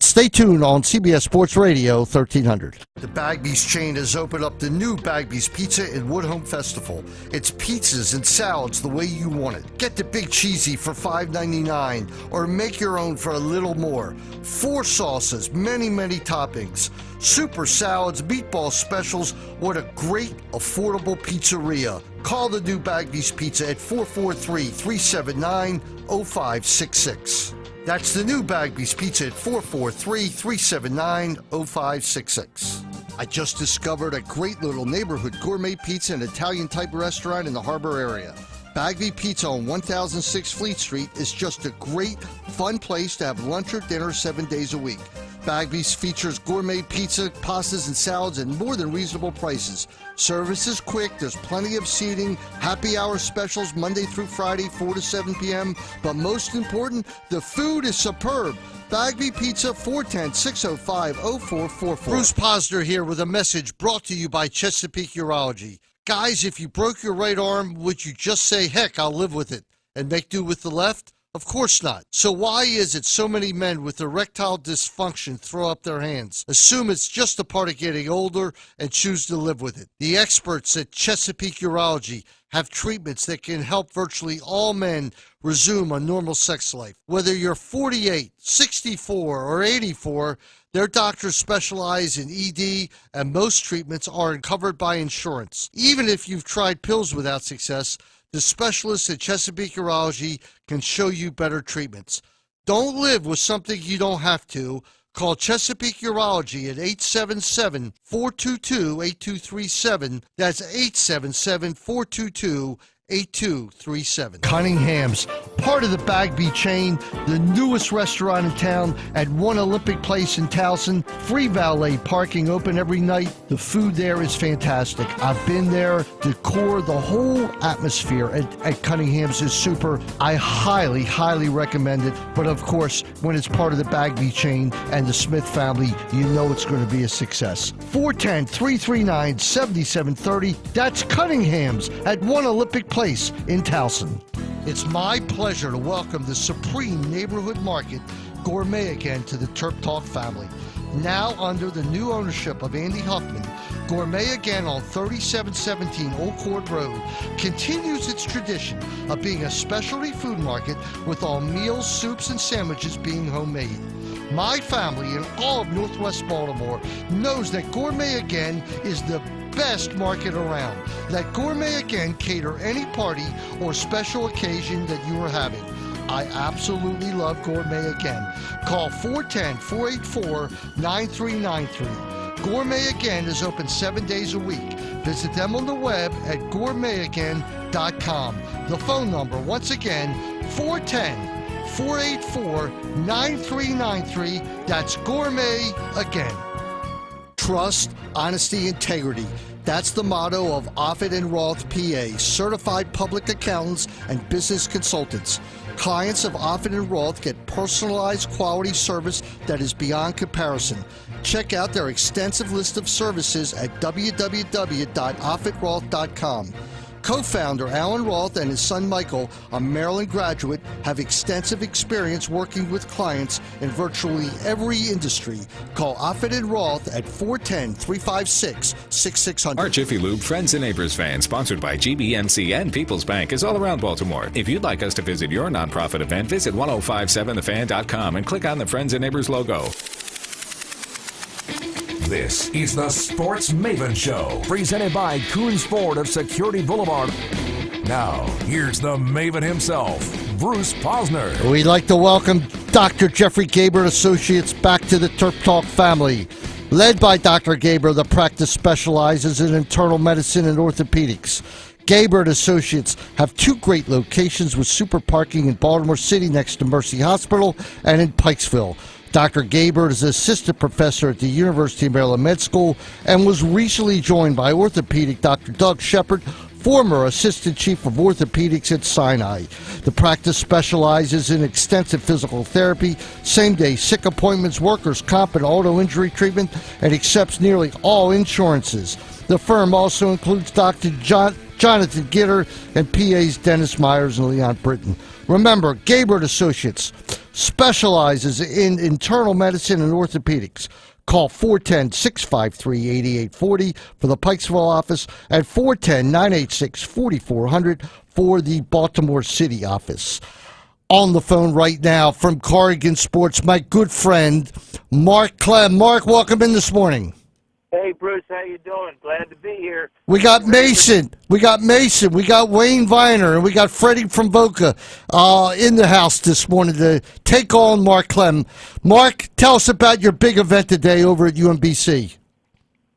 Stay tuned on CBS Sports Radio 1300. The Bagby's chain has opened up the new Bagby's Pizza and Woodhome Festival. It's pizzas and salads the way you want it. Get the Big Cheesy for $5.99 or make your own for a little more. 4 sauces, many, many toppings. Super salads, meatball specials. What a great, affordable pizzeria. Call the new Bagby's Pizza at 443-379-0566. That's the new Bagby's Pizza at 443-379-0566. I just discovered a great little neighborhood gourmet pizza and Italian-type restaurant in the Harbor area. Bagby Pizza on 1006 Fleet Street is just a great, fun place to have lunch or dinner 7 days a week. Bagby's features gourmet pizza, pastas, and salads at more than reasonable prices. Service is quick, there's plenty of seating, happy hour specials Monday through Friday, 4 to 7 p.m. But most important, the food is superb. Bagby Pizza, 410-605-0444. Bruce Posner here with a message brought to you by Chesapeake Urology. Guys, if you broke your right arm, would you just say, heck, I'll live with it, and make do with the left? Of course not. So why is it so many men with erectile dysfunction throw up their hands, assume it's just a part of getting older, and choose to live with it? The experts at Chesapeake Urology have treatments that can help virtually all men resume a normal sex life. Whether you're 48, 64, or 84, their doctors specialize in ED, and most treatments are covered by insurance. Even if you've tried pills without success, the specialists at Chesapeake Urology can show you better treatments. Don't live with something you don't have to. Call Chesapeake Urology at 877-422-8237. That's 877-422-8237. Cunningham's, part of the Bagby chain, the newest restaurant in town at One Olympic Place in Towson. Free valet parking, open every night. The food there is fantastic. I've been there. Decor, the whole atmosphere at Cunningham's is super. I highly, highly recommend it. But of course, when it's part of the Bagby chain and the Smith family, you know it's going to be a success. 410-339-7730. That's Cunningham's at One Olympic Place in Towson. It's my pleasure to welcome the Supreme Neighborhood Market Gourmet again to the Terp Talk family. Now under the new ownership of Andy Huffman, Gourmet Again on 3717 Old Court Road continues its tradition of being a specialty food market with all meals, soups, and sandwiches being homemade. My family and all of Northwest Baltimore knows that Gourmet Again is the best market around. Let Gourmet Again cater any party or special occasion that you are having. I absolutely love Gourmet Again. Call 410-484-9393. Gourmet Again is open 7 days a week. Visit them on the web at gourmetagain.com. The phone number, once again, 410-484-9393. That's Gourmet Again. Trust, honesty, integrity. That's the motto of Offit & Roth, PA, certified public accountants and business consultants. Clients of Offit & Roth get personalized quality service that is beyond comparison. Check out their extensive list of services at www.offitroth.com. Co-founder Alan Roth and his son Michael, a Maryland graduate, have extensive experience working with clients in virtually every industry. Call Offit & Roth at 410-356-6600. Our Jiffy Lube Friends and Neighbors Van, sponsored by GBNC and People's Bank, is all around Baltimore. If you'd like us to visit your nonprofit event, visit 1057thefan.com and click on the Friends and Neighbors logo. This is the Sports Maven Show, presented by Coons Ford of Security Boulevard. Now, here's the Maven himself, Bruce Posner. We'd like to welcome Dr. Jeffrey Gaber Associates back to the Terp Talk family. Led by Dr. Gaber, the practice specializes in internal medicine and orthopedics. Gaber Associates have two great locations with super parking in Baltimore City next to Mercy Hospital and in Pikesville. Dr. Gaber is assistant professor at the University of Maryland Med School and was recently joined by orthopedic Dr. Doug Shepard, former assistant chief of orthopedics at Sinai. The practice specializes in extensive physical therapy, same-day sick appointments, workers' comp, and auto injury treatment, and accepts nearly all insurances. The firm also includes Dr. Jonathan Gitter and PAs Dennis Myers and Leon Britton. Remember, Gaber Associates specializes in internal medicine and orthopedics. Call 410-653-8840 for the Pikesville office and 410-986-4400 for the Baltimore City office. On the phone right now from Corrigan Sports, my good friend, Mark Clem. Mark, welcome in this morning. Hey, Bruce, how you doing? Glad to be here. We got Mason. We got Wayne Viener, and we got Freddy from Boca in the house this morning to take on Mark Clem. Mark, tell us about your big event today over at UMBC.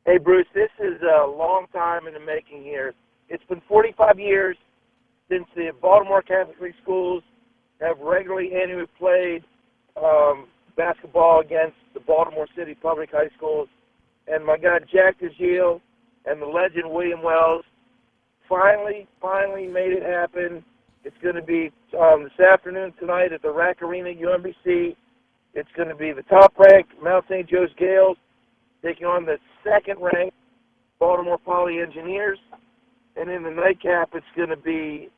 Hey, Bruce, this is a long time in the making here. It's been 45 years since the Baltimore Catholic Free Schools have regularly annually played basketball against the Baltimore City Public High Schools. And my guy Jack DeGille and the legend William Wells finally made it happen. It's going to be this afternoon tonight at the RAC Arena at UMBC. It's going to be the top-ranked Mount St. Joe's Gales taking on the second-ranked Baltimore Poly Engineers. And in the nightcap, it's going to be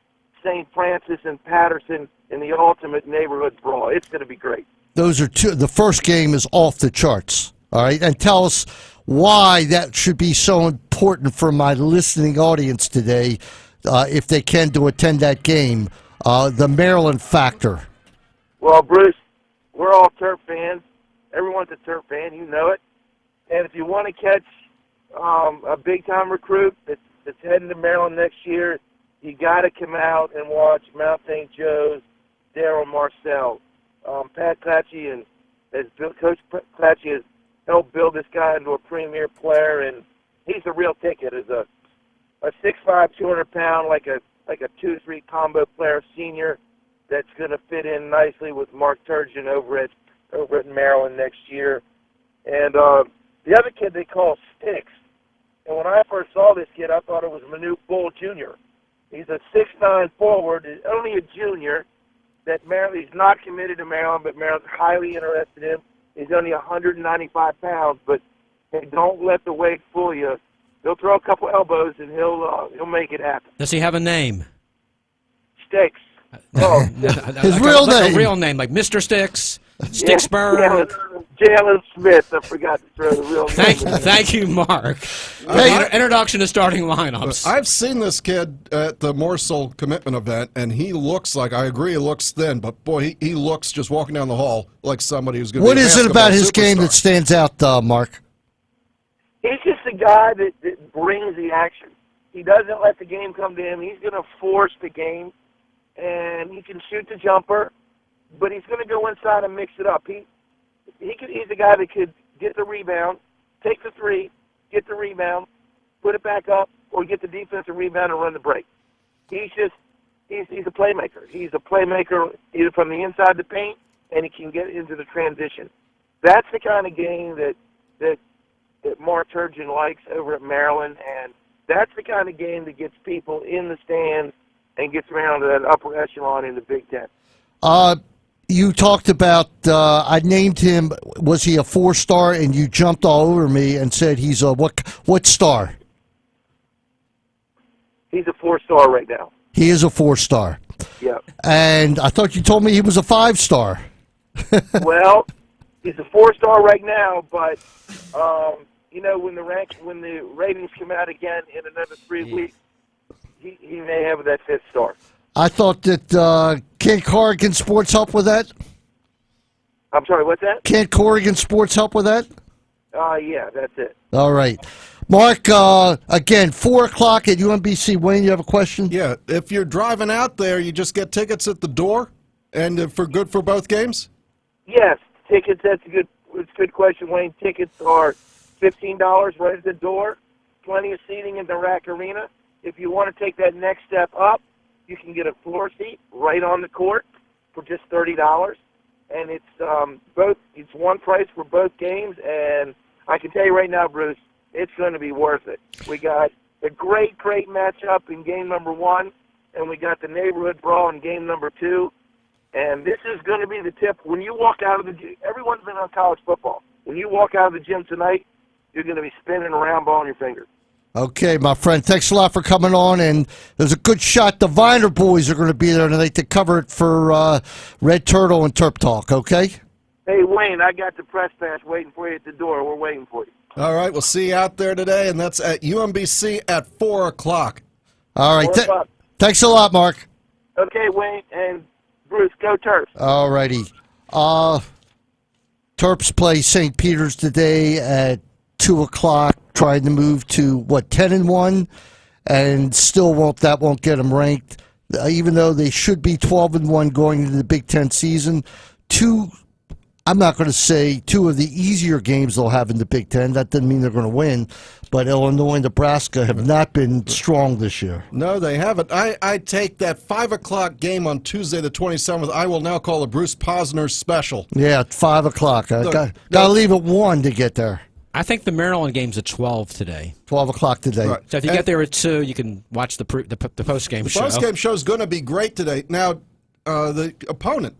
St. Francis and Patterson in the ultimate neighborhood brawl. It's going to be great. Those are two. The first game is off the charts. All right, and tell us why that should be so important for my listening audience today, if they can to attend that game, the Maryland factor. Well, Bruce, we're all Terp fans. Everyone's a Terp fan, you know it. And if you want to catch a big-time recruit that's heading to Maryland next year, you got to come out and watch Mount St. Joe's, Daryl Marcel. Pat Clatchy and Coach Clatchy has helped build this guy into a premier player, and he's the real ticket. As a 6'5", 200-pound, like a 2-3 combo player, senior, that's going to fit in nicely with Mark Turgeon over at Maryland next year. And the other kid they call Sticks. And when I first saw this kid, I thought it was Manute Bull Jr. He's a 6'9" forward, only a junior. That Maryland, he's not committed to Maryland, but Maryland's highly interested in him. He's only 195 pounds, but hey, don't let the weight fool you. He'll throw a couple elbows, and he'll make it happen. Does he have a name? Sticks. Oh, his real name. A real name, like Mr. Sticks, Sticksburg. Jalen Smith. I forgot to throw the real name. Thank you, Mark. Introduction to starting lineups. I've seen this kid at the Morsel commitment event, and he looks like, I agree, he looks thin, but boy, he looks just walking down the hall like somebody who's going to be a What is it about his superstar. game that stands out, Mark? He's just a guy that brings the action. He doesn't let the game come to him. He's going to force the game, and he can shoot the jumper, but he's going to go inside and mix it up. He's a guy that could get the rebound, take the three, get the rebound, put it back up, or get the defensive rebound and run the break. He's a playmaker. He's a playmaker either from the inside the paint, and he can get into the transition. That's the kind of game that Mark Turgeon likes over at Maryland, and that's the kind of game that gets people in the stands and gets Maryland to that upper echelon in the Big Ten. You talked about, I named him, was he a 4-star? And you jumped all over me and said he's a what star? He's a 4-star right now. He is a 4-star. Yeah. And I thought you told me he was a 5-star. Well, he's a 4-star right now, but when the ratings come out again in another 3 weeks, he may have that 5th star. I thought that can't Corrigan Sports help with that? I'm sorry, what's that? Can't Corrigan Sports help with that? Yeah, that's it. All right. Mark, again, 4 o'clock at UMBC. Wayne, you have a question? Yeah, if you're driving out there, you just get tickets at the door, and for good for both games? Yes, tickets, it's a good question, Wayne. Tickets are $15 right at the door, plenty of seating in the RAC Arena. If you want to take that next step up, you can get a floor seat right on the court for just $30. And it's one price for both games, and I can tell you right now, Bruce, it's going to be worth it. We got a great matchup in game number 1, and we got the neighborhood brawl in game number 2. And this is going to be the tip. When you walk out of the gym, everyone's been on college football. When you walk out of the gym tonight, you're going to be spinning a round ball on your finger. Okay, my friend. Thanks a lot for coming on. And there's a good shot the Viener boys are going to be there tonight to cover it for Red Turtle and Terp Talk, okay? Hey, Wayne, I got the press pass waiting for you at the door. We're waiting for you. All right, we'll see you out there today, and that's at UMBC at 4 o'clock. All right. Thanks a lot, Mark. Okay, Wayne, and Bruce, go Terps. All righty. Terps play St. Peter's today at 2 o'clock, trying to move to, 10-1, and still won't get them ranked, even though they should be 12-1 going into the Big Ten season. I'm not going to say 2 of the easier games they'll have in the Big Ten. That doesn't mean they're going to win. But Illinois and Nebraska have not been strong this year. No, they haven't. I take that 5 o'clock game on Tuesday the 27th. I will now call a Bruce Posner special. Yeah, at 5 o'clock. Got to leave at 1 to get there. I think the Maryland game's at 12 today. 12 o'clock today. Right. So if you get there at 2, you can watch the post-game show. The post-game show is going to be great today. Now, the opponent,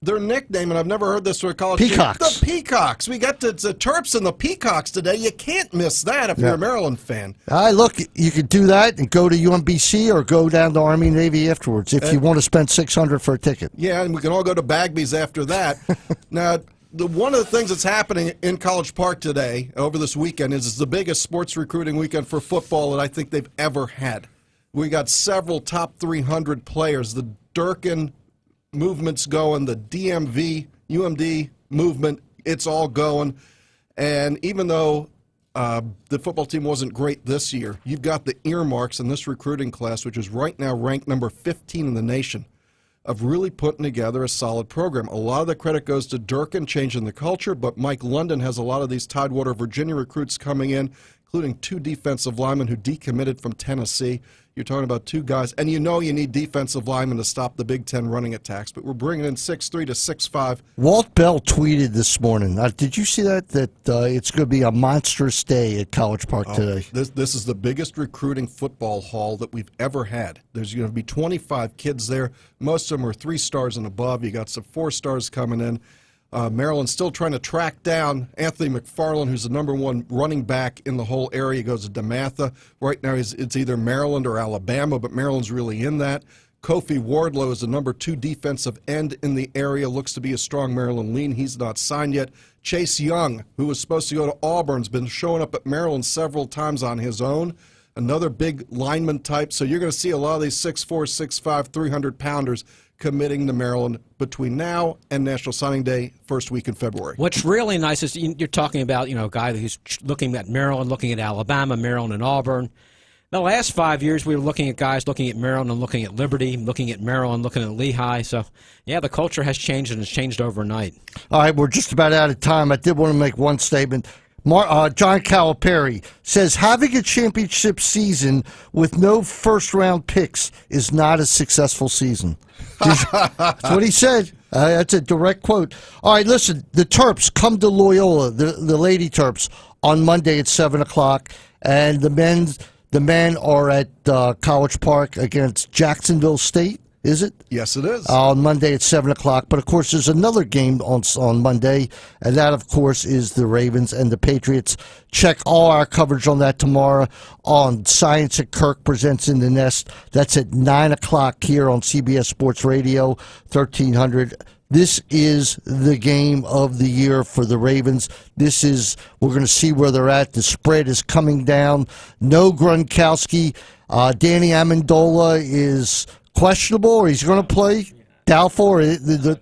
their nickname, and I've never heard this for a college Peacocks. team, the Peacocks. We got the Terps and the Peacocks today. You can't miss that if you're a Maryland fan. Look, you could do that and go to UMBC or go down to Army Navy afterwards if you want to spend $600 for a ticket. Yeah, and we can all go to Bagby's after that. Now, one of the things that's happening in College Park today, over this weekend, is it's the biggest sports recruiting weekend for football that I think they've ever had. We got several top 300 players. The Durkin movement's going, the DMV, UMD movement, it's all going. And even though the football team wasn't great this year, you've got the earmarks in this recruiting class, which is right now ranked number 15 in the nation, of really putting together a solid program. A lot of the credit goes to Durkin changing the culture, but Mike London has a lot of these Tidewater Virginia recruits coming in, including 2 defensive linemen who decommitted from Tennessee. You're talking about 2 guys, and you know you need defensive linemen to stop the Big Ten running attacks, but we're bringing in 6'3" to 6'5". Walt Bell tweeted this morning. Did you see that it's going to be a monstrous day at College Park today? This is the biggest recruiting football haul that we've ever had. There's going to be 25 kids there. Most of them are 3 stars and above. You got some 4 stars coming in. Maryland's still trying to track down Anthony McFarland, who's the #1 running back in the whole area. He goes to DeMatha. Right now it's either Maryland or Alabama, but Maryland's really in that. Kofi Wardlow is the #2 defensive end in the area, looks to be a strong Maryland lean. He's not signed yet. Chase Young, who was supposed to go to Auburn, has been showing up at Maryland several times on his own. Another big lineman type. So you're going to see a lot of these 6'4", 6'5", 300-pounders committing to Maryland between now and National Signing Day, first week in February. What's really nice is you're talking about, a guy who's looking at Maryland, looking at Alabama, Maryland, and Auburn. The last 5 years, we were looking at guys looking at Maryland and looking at Liberty, looking at Maryland, looking at Lehigh. So, yeah, the culture has changed, and it's changed overnight. All right, we're just about out of time. I did want to make one statement. John Calipari says having a championship season with no first-round picks is not a successful season. That's what he said. That's a direct quote. All right, listen, the Terps come to Loyola, the Lady Terps, on Monday at 7 o'clock, and the men are at College Park against Jacksonville State. Is it? Yes, it is. On Monday at 7 o'clock. But, of course, there's another game on Monday, and that, of course, is the Ravens and the Patriots. Check all our coverage on that tomorrow on Science at Kirk presents In the Nest. That's at 9 o'clock here on CBS Sports Radio, 1300. This is the game of the year for the Ravens. We're going to see where they're at. The spread is coming down. No Gronkowski. Danny Amendola is questionable, or he's going to play. Doubtful, or the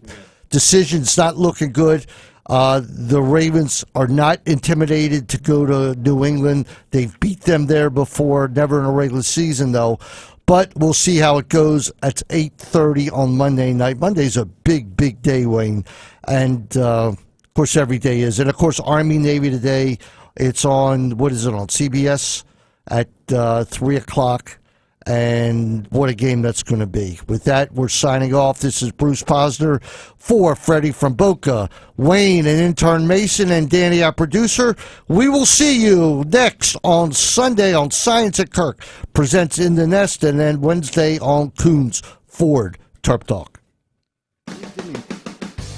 decision's not looking good. The Ravens are not intimidated to go to New England. They've beat them there before, never in a regular season, though. But we'll see how it goes. It's 8:30 on Monday night. Monday's a big, big day, Wayne. And, of course, every day is. And, of course, Army-Navy today, it's on, what is it, on CBS at 3 o'clock. And what a game that's going to be. With that, we're signing off. This is Bruce Posner for Freddy from Boca, Wayne and Intern Mason, and Danny, our producer. We will see you next on Sunday on Science at Kirk presents In the Nest, and then Wednesday on Coons Ford Turp Talk.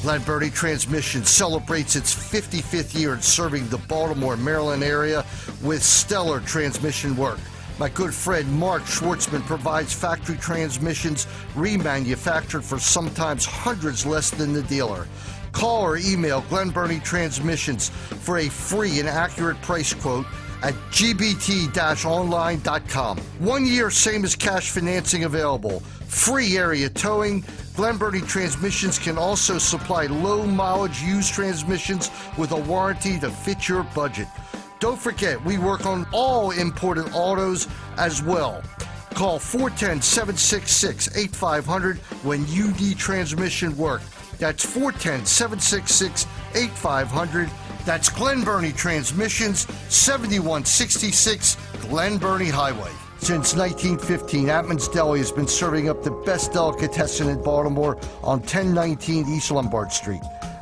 Glen Burnie Transmission celebrates its 55th year in serving the Baltimore, Maryland area with stellar transmission work. My good friend Mark Schwartzman provides factory transmissions remanufactured for sometimes hundreds less than the dealer. Call or email Glen Burnie Transmissions for a free and accurate price quote at gbt-online.com. 1 year, same as cash financing available. Free area towing. Glen Burnie Transmissions can also supply low-mileage used transmissions with a warranty to fit your budget. Don't forget, we work on all imported autos as well. Call 410-766-8500 when you need transmission work. That's 410-766-8500. That's Glen Burnie Transmissions, 7166 Glen Burnie Highway. Since 1915, Atman's Deli has been serving up the best delicatessen in Baltimore on 1019 East Lombard Street.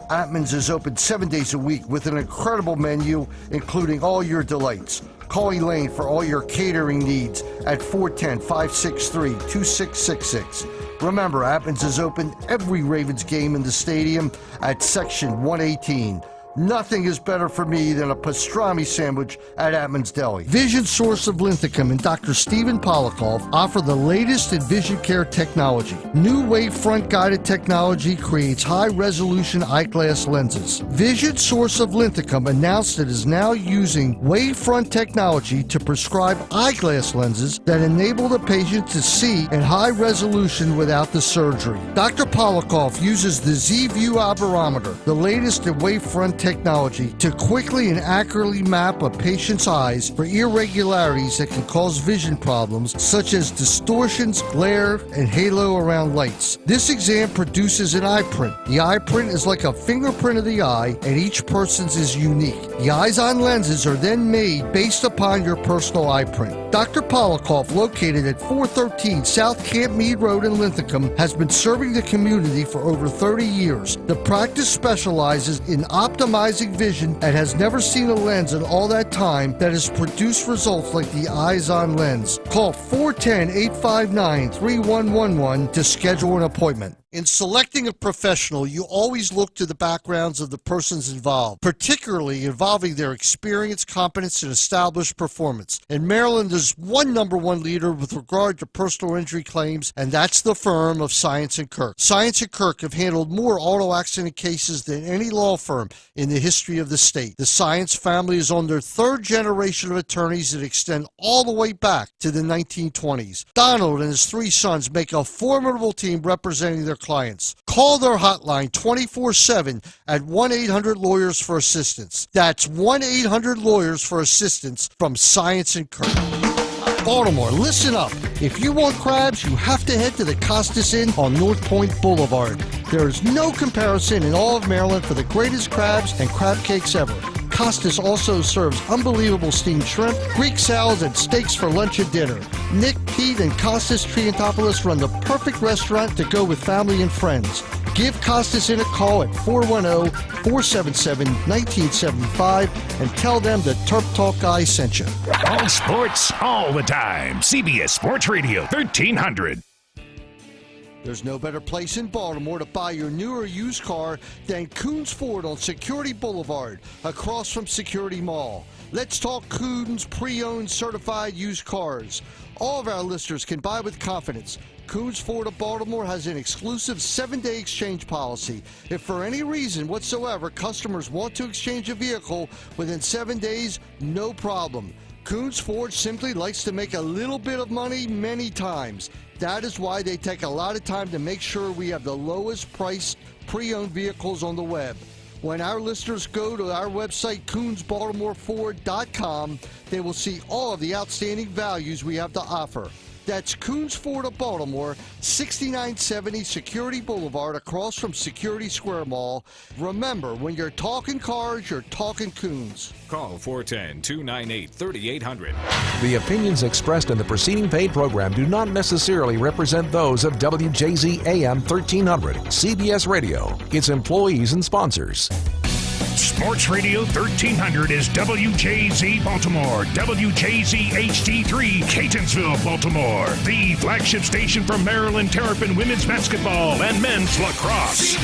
Atman's is open 7 days a week with an incredible menu, including all your delights. Call Elaine for all your catering needs at 410-563-2666. Remember, Atman's is open every Ravens game in the stadium at Section 118. Nothing is better for me than a pastrami sandwich at Atman's Deli. Vision Source of Linthicum and Dr. Stephen Polikoff offer the latest in vision care technology. New Wavefront guided technology creates high-resolution eyeglass lenses. Vision Source of Linthicum announced it is now using Wavefront technology to prescribe eyeglass lenses that enable the patient to see in high resolution without the surgery. Dr. Polikoff uses the Z-View Alberometer, the latest in Wavefront technology, to quickly and accurately map a patient's eyes for irregularities that can cause vision problems such as distortions, glare, and halo around lights. This exam produces an eye print. The eye print is like a fingerprint of the eye, and each person's is unique. The eyes-on lenses are then made based upon your personal eye print. Dr. Polikoff, located at 413 South Camp Mead Road in Linthicum, has been serving the community for over 30 years. The practice specializes in optimizing vision and has never seen a lens in all that time that has produced results like the eyes-on lens. Call 410-859-3111 to schedule an appointment. In selecting a professional, you always look to the backgrounds of the persons involved, particularly involving their experience, competence, and established performance. In Maryland, there's one #1 leader with regard to personal injury claims, and that's the firm of Science & Kirk. Science & Kirk have handled more auto accident cases than any law firm in the history of the state. The Science family is on their third generation of attorneys that extend all the way back to the 1920s. Donald and his 3 sons make a formidable team representing their clients. Call their hotline 24/7 at 1-800-LAWYERS for assistance. That's 1-800-LAWYERS for assistance from Science & Kirk. Baltimore, listen up. If you want crabs, you have to head to the Costas Inn on North Point Boulevard. There is no comparison in all of Maryland for the greatest crabs and crab cakes ever. Costas also serves unbelievable steamed shrimp, Greek salads, and steaks for lunch and dinner. Nick, Pete, and Costas Triantopoulos run the perfect restaurant to go with family and friends. Give Costas Inn a call at 410-477-1975 and tell them the Turp Talk guy sent you. All sports, all the time. CBS Sports Radio, 1300. There's no better place in Baltimore to buy your new or used car than Coons Ford on Security Boulevard, across from Security Mall. Let's talk Coons pre-owned certified used cars. All of our listeners can buy with confidence. Coons Ford of Baltimore has an exclusive 7-day exchange policy. If for any reason whatsoever customers want to exchange a vehicle within 7 days, no problem. Coons Ford simply likes to make a little bit of money many times. That is why they take a lot of time to make sure we have the lowest priced pre-owned vehicles on the web. When our listeners go to our website, CoonsBaltimoreFord.com, they will see all of the outstanding values we have to offer. That's Coons Ford of Baltimore, 6970 Security Boulevard, across from Security Square Mall. Remember, when you're talking cars, you're talking Coons. Call 410-298-3800. The opinions expressed in the preceding paid program do not necessarily represent those of WJZ AM 1300, CBS Radio, its employees and sponsors. Sports Radio 1300 is WJZ Baltimore, WJZ HD3 Catonsville, Baltimore, the flagship station for Maryland Terrapin women's basketball and men's lacrosse.